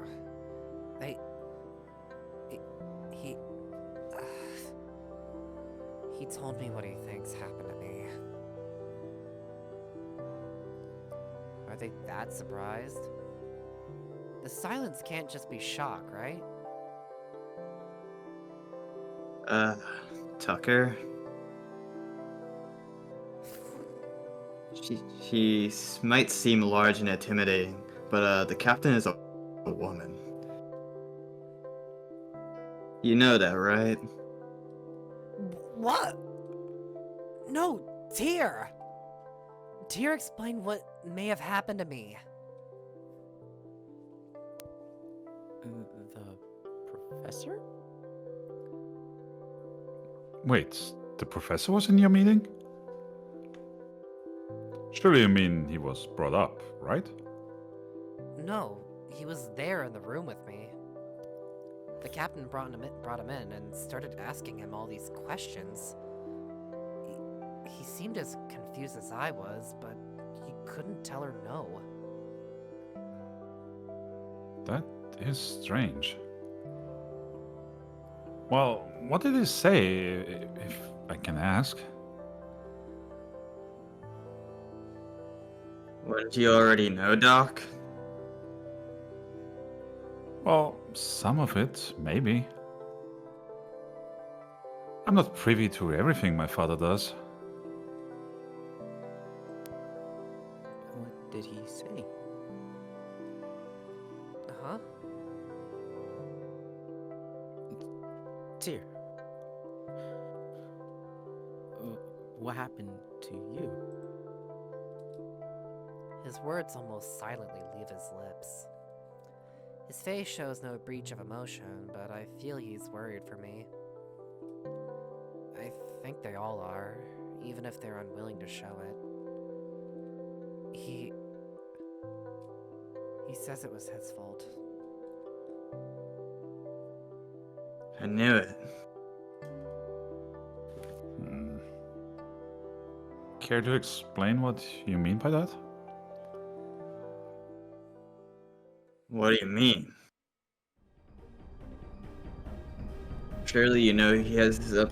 He told me what he thinks happened to me. Are they that surprised? The silence can't just be shock, right? Tucker? She might seem large and intimidating, but the captain is a woman. You know that, right? What? No, Tyr! Tyr explained what may have happened to me. The professor? Wait, the professor was in your meeting? Surely you mean he was brought up, right? No, he was there in the room with me. The captain brought him in and started asking him all these questions. He seemed as confused as I was, but he couldn't tell her no. That is strange. Well, what did he say, if I can ask? Wouldn't you already know, Doc? Well, some of it, maybe. I'm not privy to everything my father does. What did he say? Huh? Tyr. what happened to you? His words almost silently leave his lips. His face shows no breach of emotion, but I feel he's worried for me. I think they all are, even if they're unwilling to show it. He says it was his fault. I knew it. Care to explain what you mean by that? What do you mean? Surely you know he's up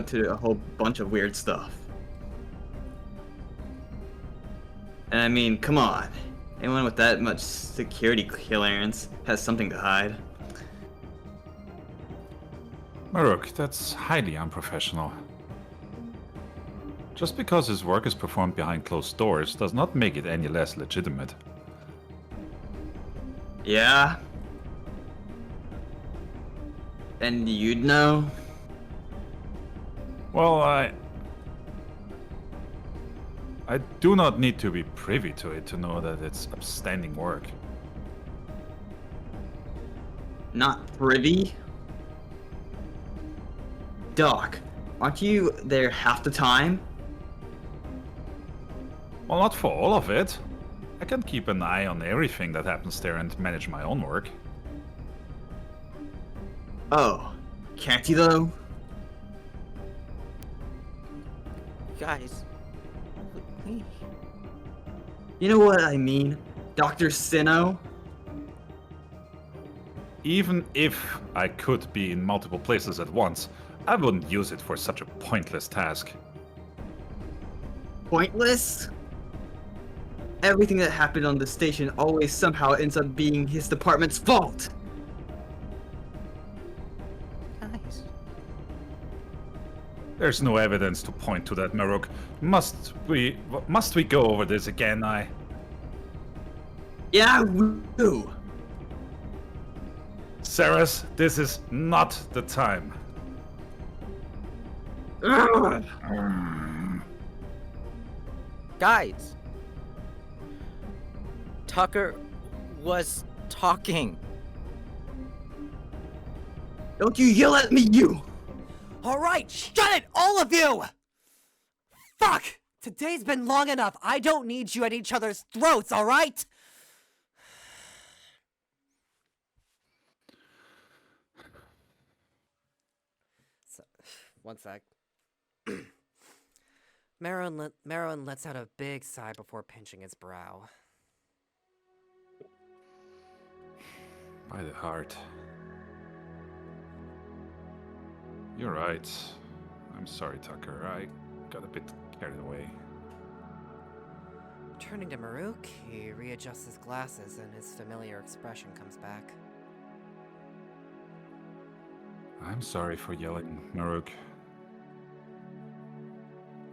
to a whole bunch of weird stuff. And I mean, come on. Anyone with that much security clearance has something to hide. Marruk, that's highly unprofessional. Just because his work is performed behind closed doors does not make it any less legitimate. Yeah? And you'd know? Well, I do not need to be privy to it to know that it's upstanding work. Not privy? Doc, aren't you there half the time? Well, not for all of it. I can keep an eye on everything that happens there and manage my own work. Oh, can't you though? Guys, please. You know what I mean? Dr. Sinnoh? Even if I could be in multiple places at once, I wouldn't use it for such a pointless task. Pointless? Everything that happened on the station always somehow ends up being his department's fault! Guys. There's no evidence to point to that, Marruk. Must we go over this again? Yeah, we do! Saras, this is not the time. Ugh. Guys! Tucker was talking. Don't you yell at me, you! Alright, shut it, all of you! Fuck! Today's been long enough. I don't need you at each other's throats, alright? So, one sec. Marrowyn lets out a big sigh before pinching his brow. By the heart. You're right. I'm sorry, Tucker. I got a bit carried away. Turning to Marruk, he readjusts his glasses and his familiar expression comes back. I'm sorry for yelling, Marruk.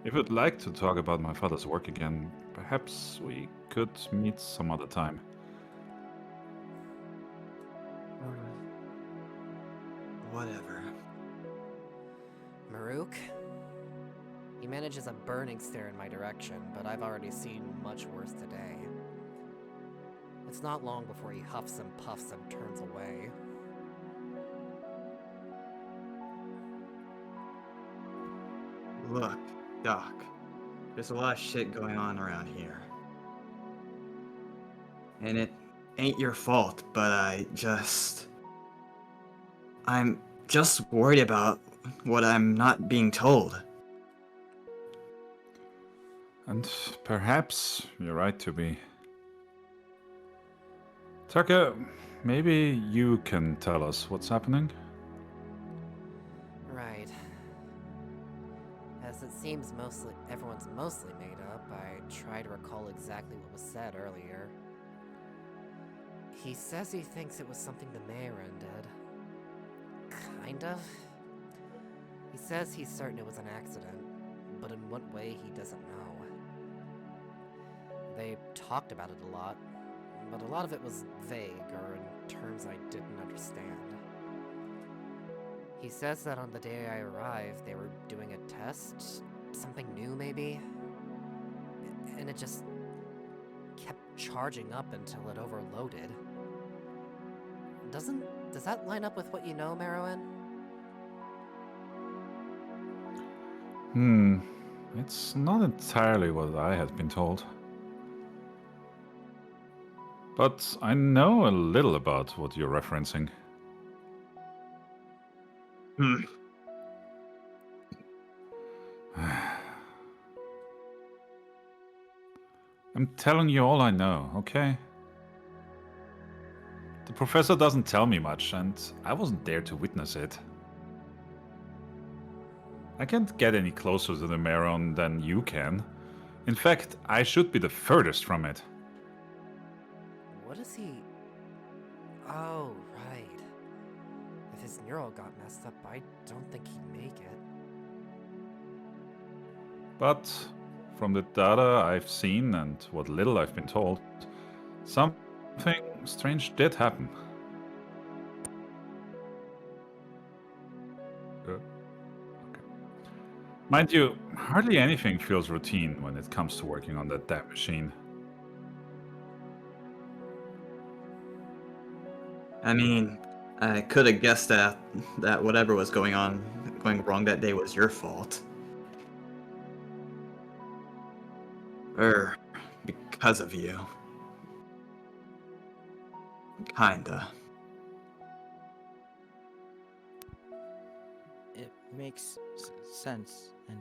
If you'd like to talk about my father's work again, perhaps we could meet some other time. Whatever. Marruk? He manages a burning stare in my direction, but I've already seen much worse today. It's not long before he huffs and puffs and turns away. Look, Doc, there's a lot of shit going on around here. And it ain't your fault, but I'm just worried about what I'm not being told. And perhaps you're right to be. Tucker, maybe you can tell us what's happening? Right. As it seems everyone's mostly made up, I try to recall exactly what was said earlier. He says he thinks it was something the Marrowyn did. Kind of. He says he's certain it was an accident, but in what way he doesn't know. They talked about it a lot, but a lot of it was vague or in terms I didn't understand. He says that on the day I arrived, they were doing a test something new, maybe? And it just kept charging up until it overloaded. Does that line up with what you know, Marrowyn? It's not entirely what I had been told. But I know a little about what you're referencing. Hmm. I'm telling you all I know, okay? The professor doesn't tell me much, and I wasn't there to witness it. I can't get any closer to the Marrowyn than you can. In fact, I should be the furthest from it. What is he... Oh, right. If his neural got messed up, I don't think he'd make it. But from the data I've seen and what little I've been told, something strange did happen. Okay. Mind you, hardly anything feels routine when it comes to working on that damn machine. I mean, I could have guessed that whatever was going wrong that day was your fault. Or because of you. Kinda. It makes sense, and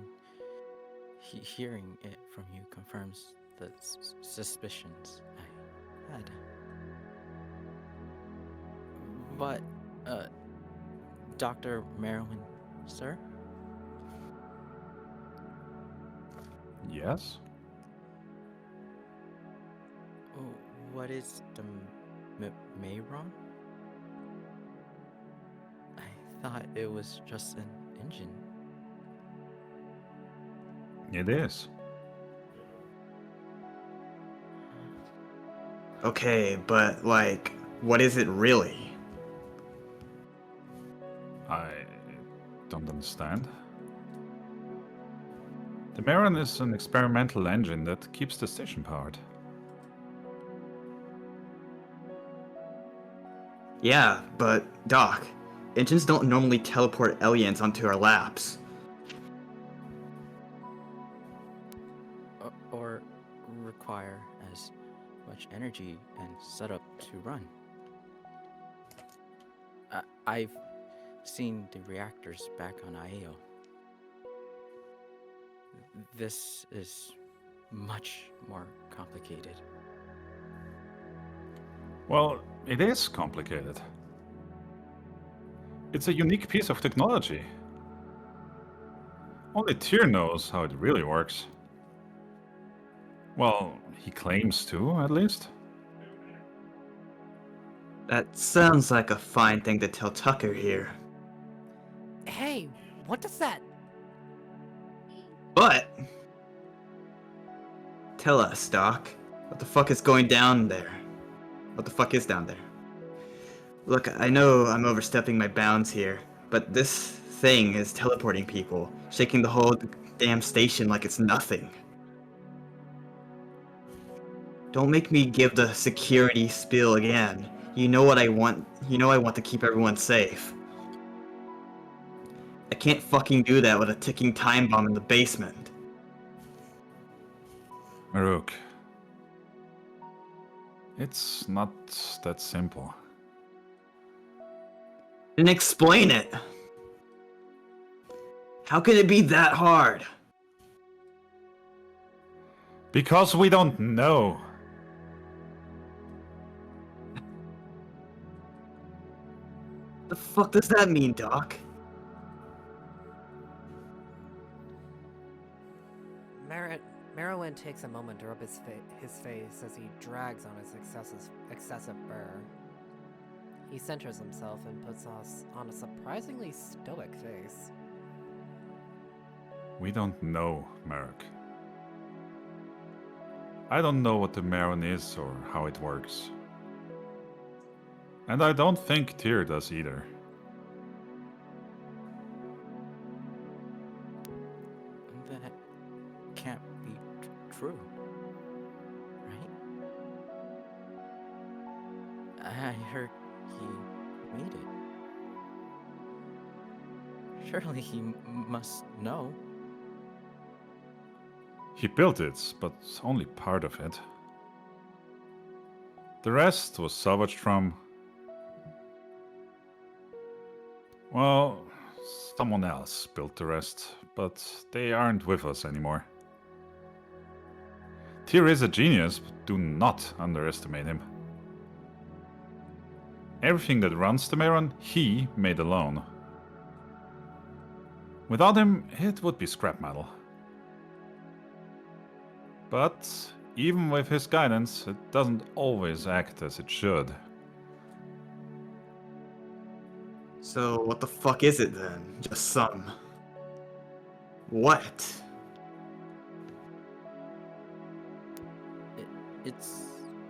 hearing it from you confirms the suspicions I had. But, Dr. Marrowyn, sir? Yes? What is the Marrowyn? I thought it was just an engine. It is. Okay, but like, what is it really? I don't understand. The Marrowyn is an experimental engine that keeps the station powered. Yeah, but Doc, engines don't normally teleport aliens onto our laps. Or require as much energy and setup to run. I've seen the reactors back on IAO. This is much more complicated. Well, it is complicated. It's a unique piece of technology. Only Tyr knows how it really works. Well, he claims to, at least. That sounds like a fine thing to tell Tucker here. Hey, what does that... But... Tell us, Doc. What the fuck is going down there? What the fuck is down there? Look, I know I'm overstepping my bounds here, but this thing is teleporting people, shaking the whole damn station like it's nothing. Don't make me give the security spiel again. You know what I want. You know I want to keep everyone safe. I can't fucking do that with a ticking time bomb in the basement. Marruk. It's not that simple. Then explain it. How can it be that hard? Because we don't know. The fuck does that mean, Doc? Marrowyn takes a moment to rub his face as he drags on his excessive fur. He centers himself and puts on a surprisingly stoic face. We don't know, Marruk. I don't know what the Marrowyn is or how it works. And I don't think Tyr does either. I heard he made it. Surely he must know. He built it, but only part of it. The rest was salvaged from... Well, someone else built the rest, but they aren't with us anymore. Tyr is a genius, but do not underestimate him. Everything that runs the Marrowyn, he made alone. Without him, it would be scrap metal. But even with his guidance, it doesn't always act as it should. So what the fuck is it then? Just some... What? It's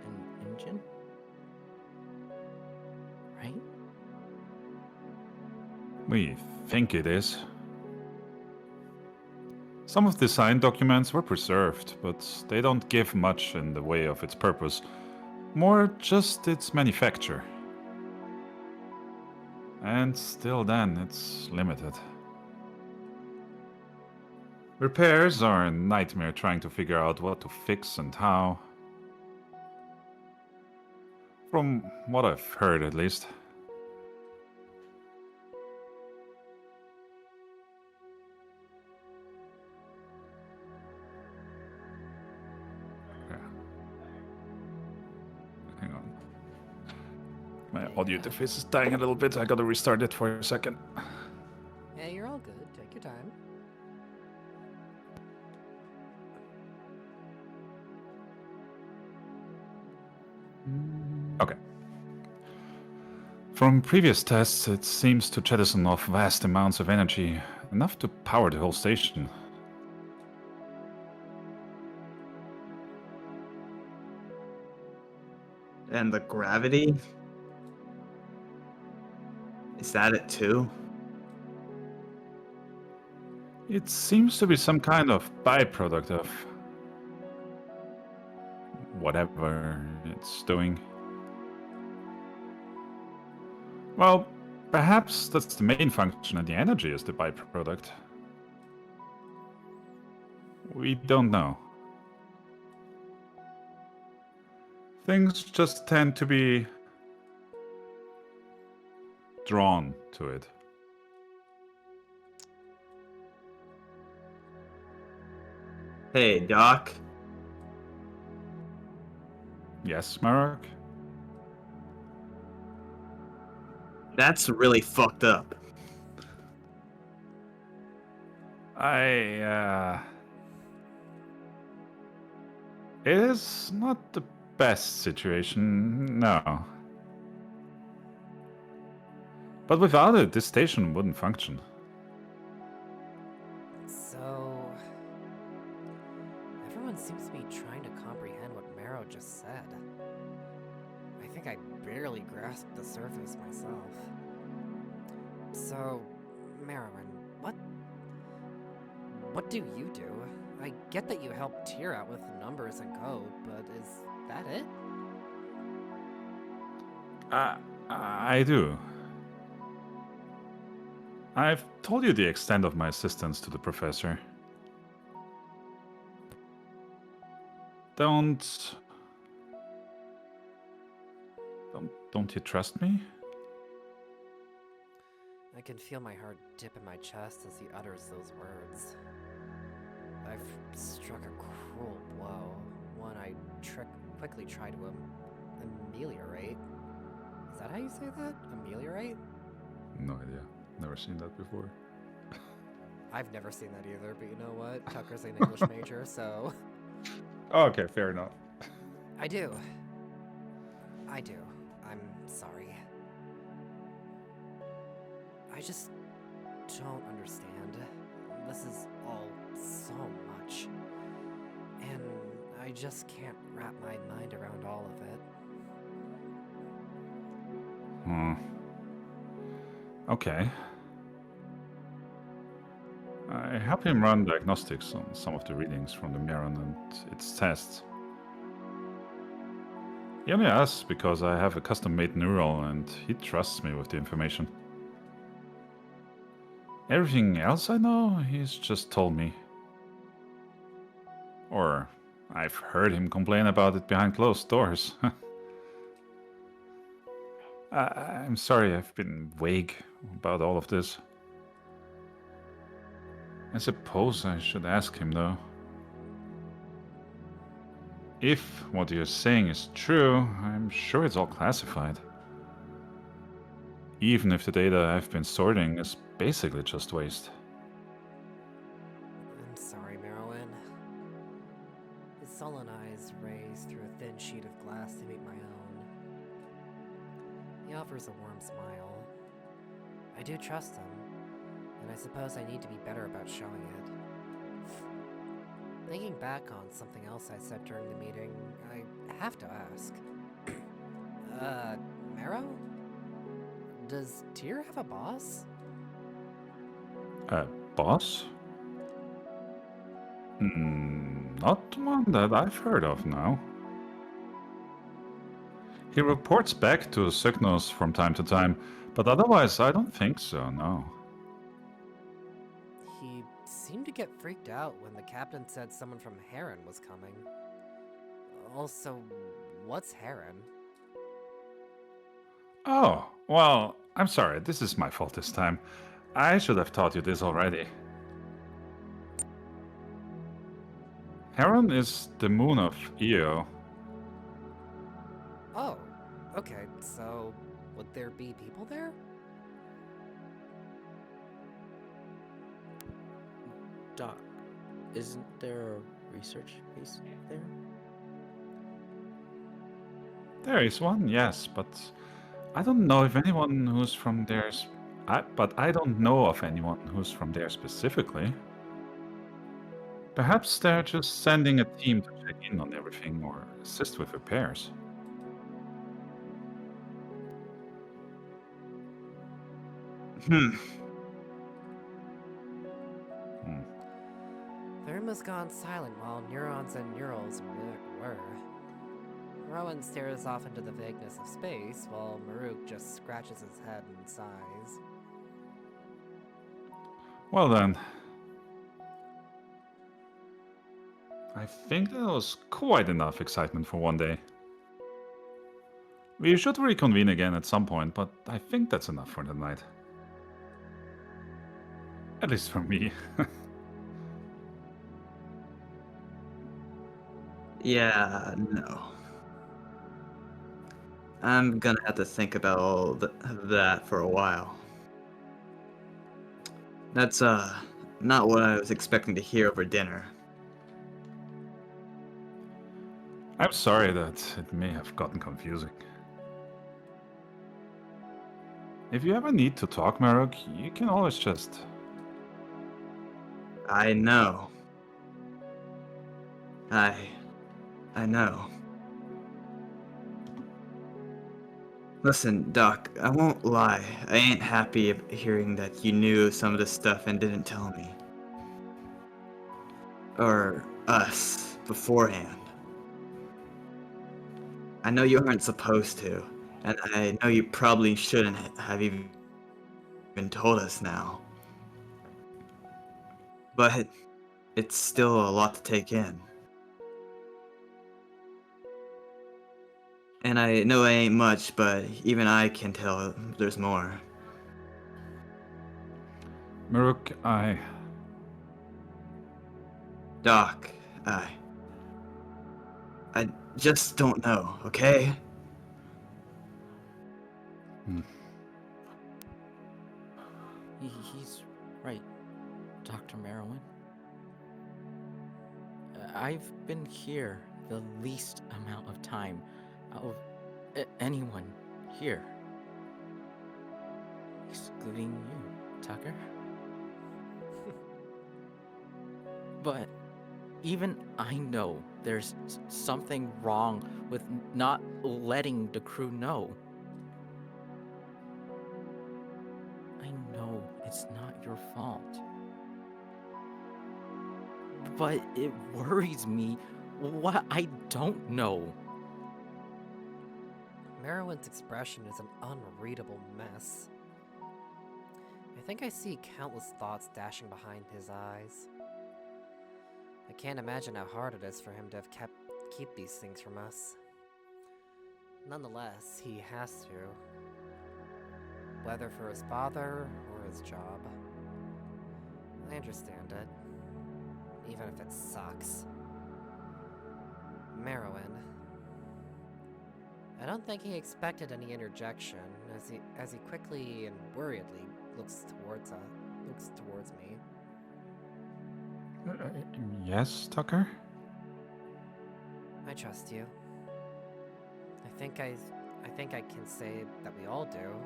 an engine? Right? We think it is. Some of the design documents were preserved, but they don't give much in the way of its purpose, more just its manufacture. And still then, it's limited. Repairs are a nightmare trying to figure out what to fix and how. From what I've heard, at least. Yeah. Hang on. My audio interface is dying a little bit. I gotta restart it for a second. Yeah, you're all good. Take your time. Okay. From previous tests, it seems to jettison off vast amounts of energy, enough to power the whole station. And the gravity? Is that it too? It seems to be some kind of byproduct of whatever it's doing. Well, perhaps that's the main function and the energy is the byproduct. We don't know. Things just tend to be drawn to it. Hey, Doc. Yes, Marruk? That's really fucked up. It is not the best situation, no. But without it, this station wouldn't function. So... everyone seems to be trying to comprehend what Marrow just said. I think I barely grasped the surface myself. So, Marrowyn, what do you do? I get that you help Tyr out with numbers and code, but is that it? I do. I've told you the extent of my assistance to the professor. Don't you trust me? I can feel my heart dip in my chest as he utters those words. I've struck a cruel blow, one I quickly try to ameliorate. Is that how you say that? Ameliorate? No idea. Never seen that before. I've never seen that either, but you know what? Tucker's an English major, so... Okay, fair enough. I do. I'm sorry. I just don't understand. This is all so much. And I just can't wrap my mind around all of it. Okay. I help him run diagnostics on some of the readings from the Marrowyn and its tests. He only asks because I have a custom-made neural and he trusts me with the information. Everything else I know, he's just told me. Or I've heard him complain about it behind closed doors. I'm sorry I've been vague about all of this. I suppose I should ask him, though. If what you're saying is true, I'm sure it's all classified. Even if the data I've been sorting is basically just waste. I'm sorry, Marrowyn. His sullen eyes raised through a thin sheet of glass to meet my own. He offers a warm smile. I do trust him, and I suppose I need to be better about showing it. Thinking back on something else I said during the meeting, I have to ask. Marrow? Does Tyr have a boss? Boss? Not one that I've heard of now. He reports back to Sygnos from time to time, but otherwise I don't think so, no. He seemed to get freaked out when the captain said someone from Heron was coming. Also, what's Heron? Oh, well, I'm sorry, this is my fault this time. I should have taught you this already. Heron is the moon of Io. Oh, okay, so would there be people there? Doc, isn't there a research base there? There is one, yes, but I don't know if anyone who's from there. But I don't know of anyone who's from there specifically. Perhaps they're just sending a team to check in on everything or assist with repairs. Hmm. The room has gone silent while neurons and neurals were. Rhoun stares off into the vagueness of space, while Marruk just scratches his head and sighs. Well then. I think that was quite enough excitement for one day. We should reconvene again at some point, but I think that's enough for the night. At least for me. Yeah, no. I'm gonna have to think about all that for a while. That's, not what I was expecting to hear over dinner. I'm sorry that it may have gotten confusing. If you ever need to talk, Marruk, you can always just... I know. I know. Listen, Doc, I won't lie. I ain't happy hearing that you knew some of this stuff and didn't tell me. Or us, beforehand. I know you aren't supposed to, and I know you probably shouldn't have even told us now. But it's still a lot to take in. And I know it ain't much, but even I can tell there's more. Marruk, Doc, I just don't know, okay? He's right, Dr. Marrowyn. I've been here the least amount of time out of anyone here. Excluding you, Tucker. But even I know there's something wrong with not letting the crew know. I know it's not your fault. But it worries me what I don't know. Marrowyn's expression is an unreadable mess. I think I see countless thoughts dashing behind his eyes. I can't imagine how hard it is for him to keep these things from us. Nonetheless, he has to. Whether for his father or his job. I understand it. Even if it sucks. Marrowyn. I don't think he expected any interjection, as he quickly and worriedly looks towards me. Yes, Tucker? I trust you. I think I can say that we all do.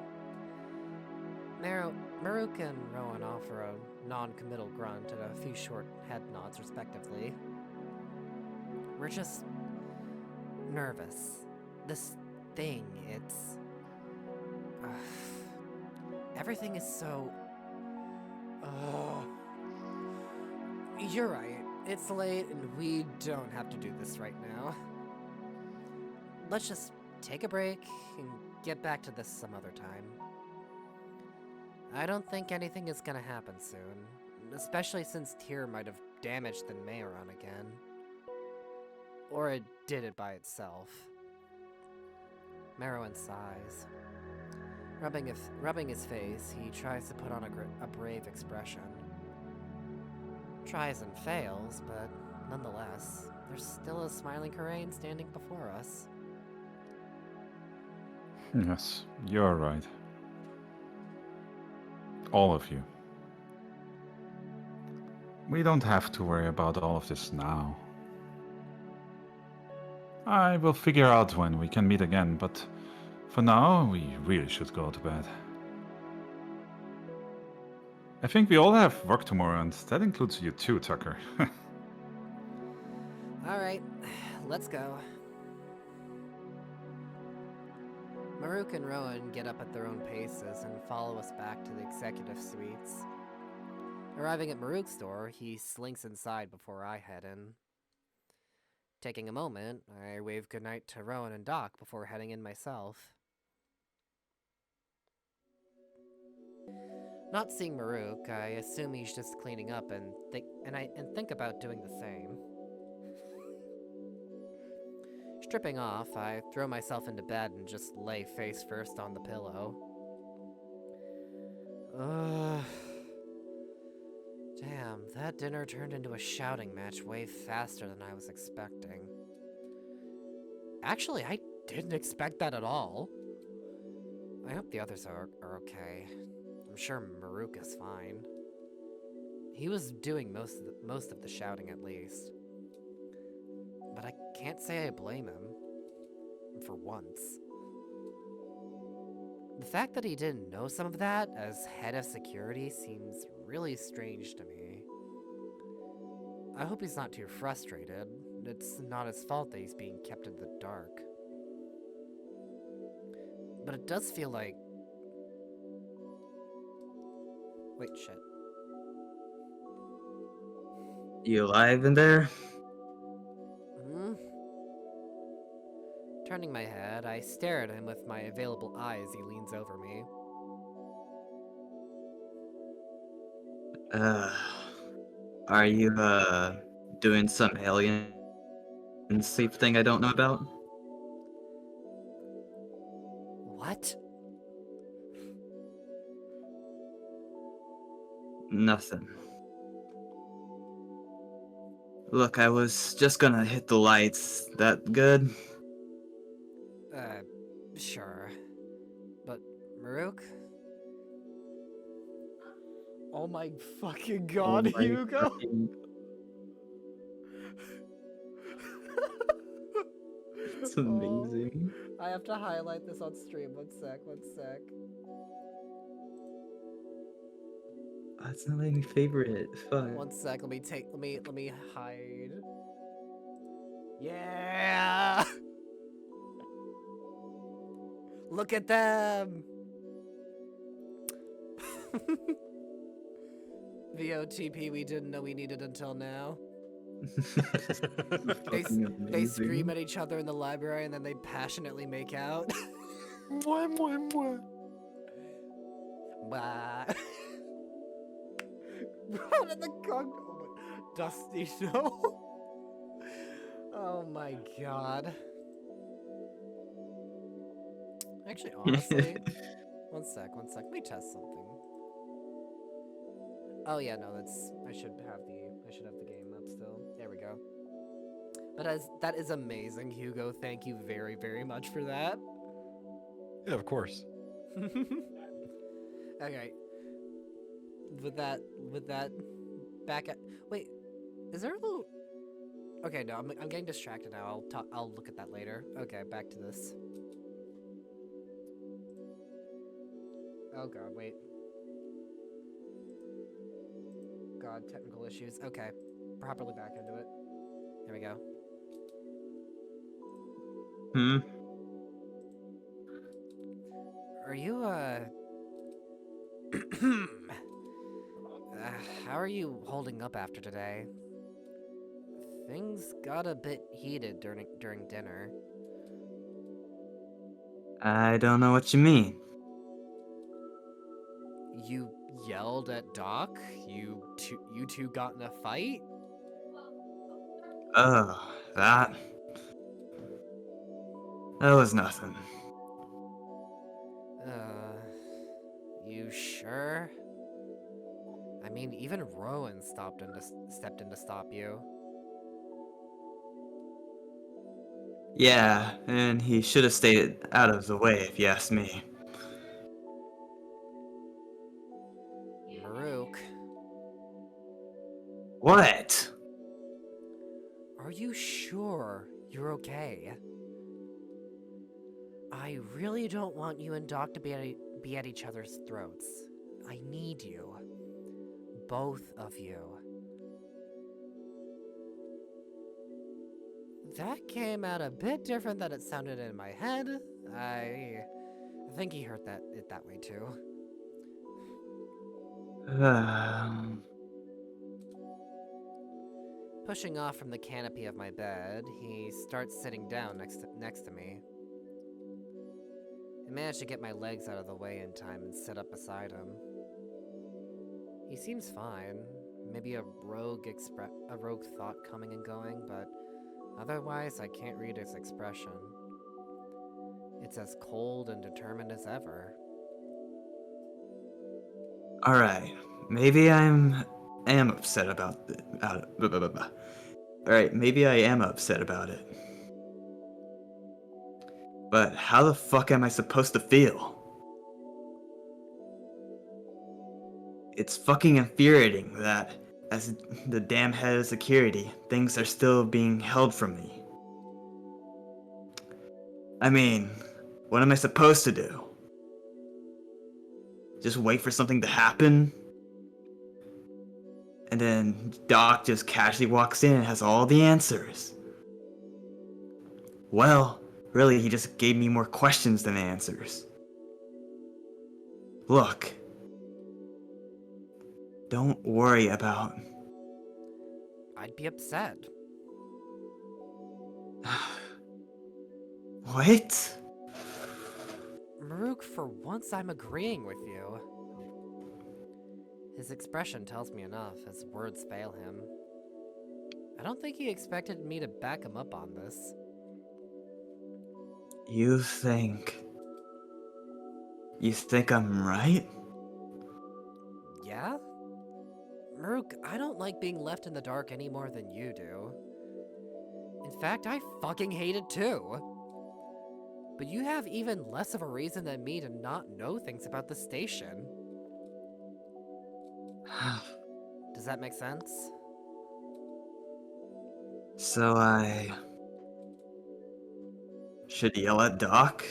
Marruk and Rhoun offer a non-committal grunt and a few short head nods respectively. We're just nervous. This thing, it's... everything is so... You're right. It's late and we don't have to do this right now. Let's just take a break and get back to this some other time. I don't think anything is gonna happen soon, especially since Tyr might have damaged the Marrowyn again. Or it did it by itself. Marrowyn sighs. Rubbing his face, he tries to put on a brave expression. Tries and fails, but nonetheless, there's still a smiling Karain standing before us. Yes, you're right. All of you. We don't have to worry about all of this now. I will figure out when we can meet again, but for now, we really should go to bed. I think we all have work tomorrow, and that includes you too, Tucker. Alright, let's go. Marruk and Rhoun get up at their own paces and follow us back to the executive suites. Arriving at Marruk's door, he slinks inside before I head in. Taking a moment, I wave goodnight to Rhoun and Doc before heading in myself. Not seeing Marruk, I assume he's just cleaning up and think about doing the same. Stripping off, I throw myself into bed and just lay face first on the pillow. Damn, that dinner turned into a shouting match way faster than I was expecting. Actually, I didn't expect that at all. I hope the others are okay. I'm sure Marruk is fine. He was doing most of the shouting at least. But I can't say I blame him. For once. The fact that he didn't know some of that as head of security seems really strange to me. I hope he's not too frustrated. It's not his fault that he's being kept in the dark. But it does feel like... Wait, shit. You alive in there? Turning my head, I stare at him with my available eye as he leans over me. Are you, doing some alien sleep thing I don't know about? What? Nothing. Look, I was just gonna hit the lights. That good? Sure. But, Marruk? Oh my fucking god, Oh my Hugo! fucking- It's amazing. I have to highlight this on stream. One sec. That's not letting me favorite. Fuck. One sec, let me hide. Yeah! Look at them! VOTP we didn't know we needed until now. They Fucking they amazing. scream at each other in the library and then they passionately make out. Bah. Run in the gun. Oh my. Dusty Snow. Oh my god. Actually, honestly, one sec. Let me test something. Oh yeah, no, that's I should have the game up still. There we go. But that is amazing, Hugo. Thank you very, very much for that. Yeah, of course. Okay. With that back at wait, is there a little Okay, no, I'm getting distracted now. I'll look at that later. Okay, back to this. Oh god, wait. God, technical issues. Okay. Properly back into it. There we go. Hmm. Are you, how are you holding up after today? Things got a bit heated during dinner. I don't know what you mean. You yelled at Doc? You two got in a fight? Oh, that. That was nothing. You sure? I mean, even Rhoun stepped in to stop you. Yeah, and he should have stayed out of the way if you ask me. Marruk, What? are you sure you're okay? I really don't want you and Doc to be at each other's throats. I need you. Both of you. That came out a bit different than it sounded in my head. I think he heard it that way too. Pushing off from the canopy of my bed, he starts sitting down next to me. I managed to get my legs out of the way in time and sit up beside him. He seems fine. Maybe a rogue thought coming and going, but otherwise I can't read his expression. It's as cold and determined as ever. Alright, maybe I am upset about it. Alright, maybe I am upset about it. But how the fuck am I supposed to feel? It's fucking infuriating that, as the damn head of security, things are still being held from me. I mean, what am I supposed to do? Just wait for something to happen? And then Doc just casually walks in and has all the answers. Well, really, he just gave me more questions than answers. Look. Don't worry about... I'd be upset. What? Marruk, for once I'm agreeing with you. His expression tells me enough, as words fail him. I don't think he expected me to back him up on this. You think I'm right? Yeah? Marruk, I don't like being left in the dark any more than you do. In fact, I fucking hate it too. But you have even less of a reason than me to not know things about the station. Does that make sense? So I should yell at Doc?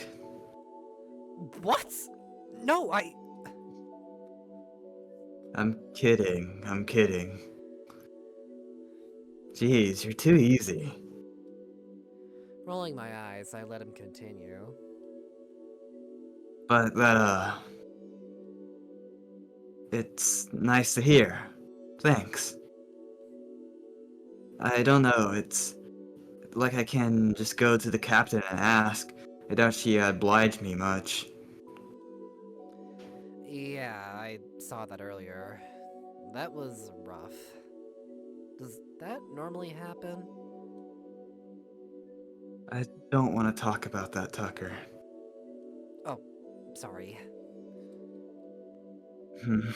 What? No, I'm kidding. Jeez, you're too easy. Rolling my eyes, I let him continue. But it's nice to hear. Thanks. I don't know, it's like I can just go to the captain and ask. I doubt she obliged me much. Yeah, I saw that earlier. That was rough. Does that normally happen? I don't want to talk about that, Tucker. Oh, sorry. Hmm.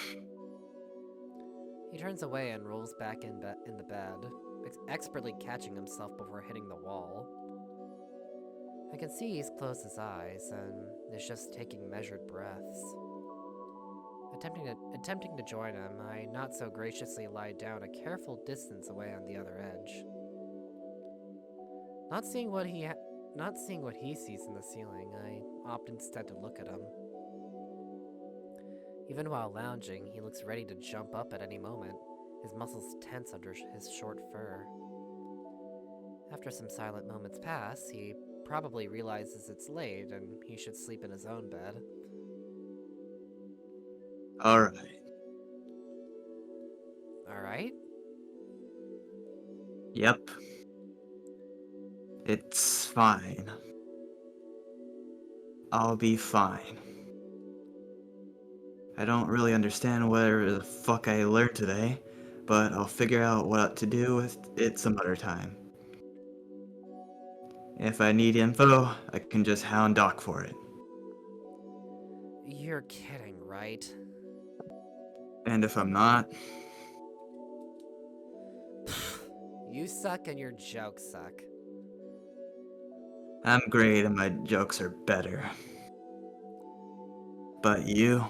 He turns away and rolls back in the bed, expertly catching himself before hitting the wall. I can see he's closed his eyes and is just taking measured breaths. Attempting to join him, I not so graciously lie down a careful distance away on the other edge. Not seeing what he sees in the ceiling, I opt instead to look at him. Even while lounging, he looks ready to jump up at any moment, his muscles tense under his short fur. After some silent moments pass, he probably realizes it's late and he should sleep in his own bed. Alright. Alright? Yep. It's fine. I'll be fine. I don't really understand whatever the fuck I learned today, but I'll figure out what to do with it some other time. If I need info, I can just hound Doc for it. You're kidding, right? And if I'm not, You suck and your jokes suck. I'm great and my jokes are better. But you?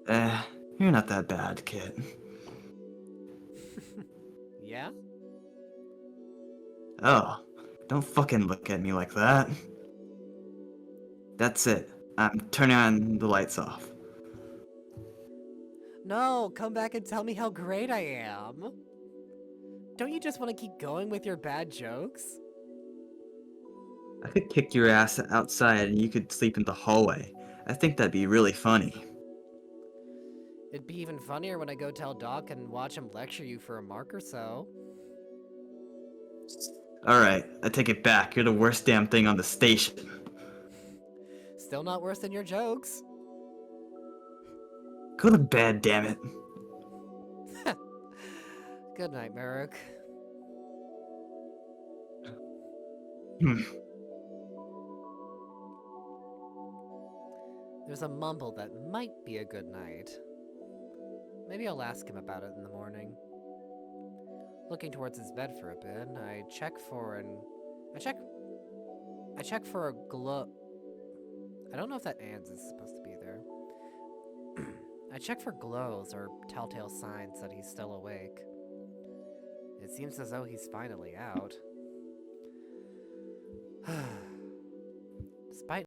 You're not that bad, kid. Yeah? Oh, don't fucking look at me like that. That's it. I'm turning on the lights off. No, come back and tell me how great I am. Don't you just want to keep going with your bad jokes? I could kick your ass outside and you could sleep in the hallway. I think that'd be really funny. It'd be even funnier when I go tell Doc and watch him lecture you for a mark or so. Alright, I take it back. You're the worst damn thing on the station. Still not worse than your jokes. Go to bed, damn it. Good night, Marruk. Hmm. There's a mumble that might be a good night. Maybe I'll ask him about it in the morning. Looking towards his bed for a bit, I check for a glow. I don't know if that ands is supposed to be there. I check for glows or telltale signs that he's still awake. It seems as though he's finally out.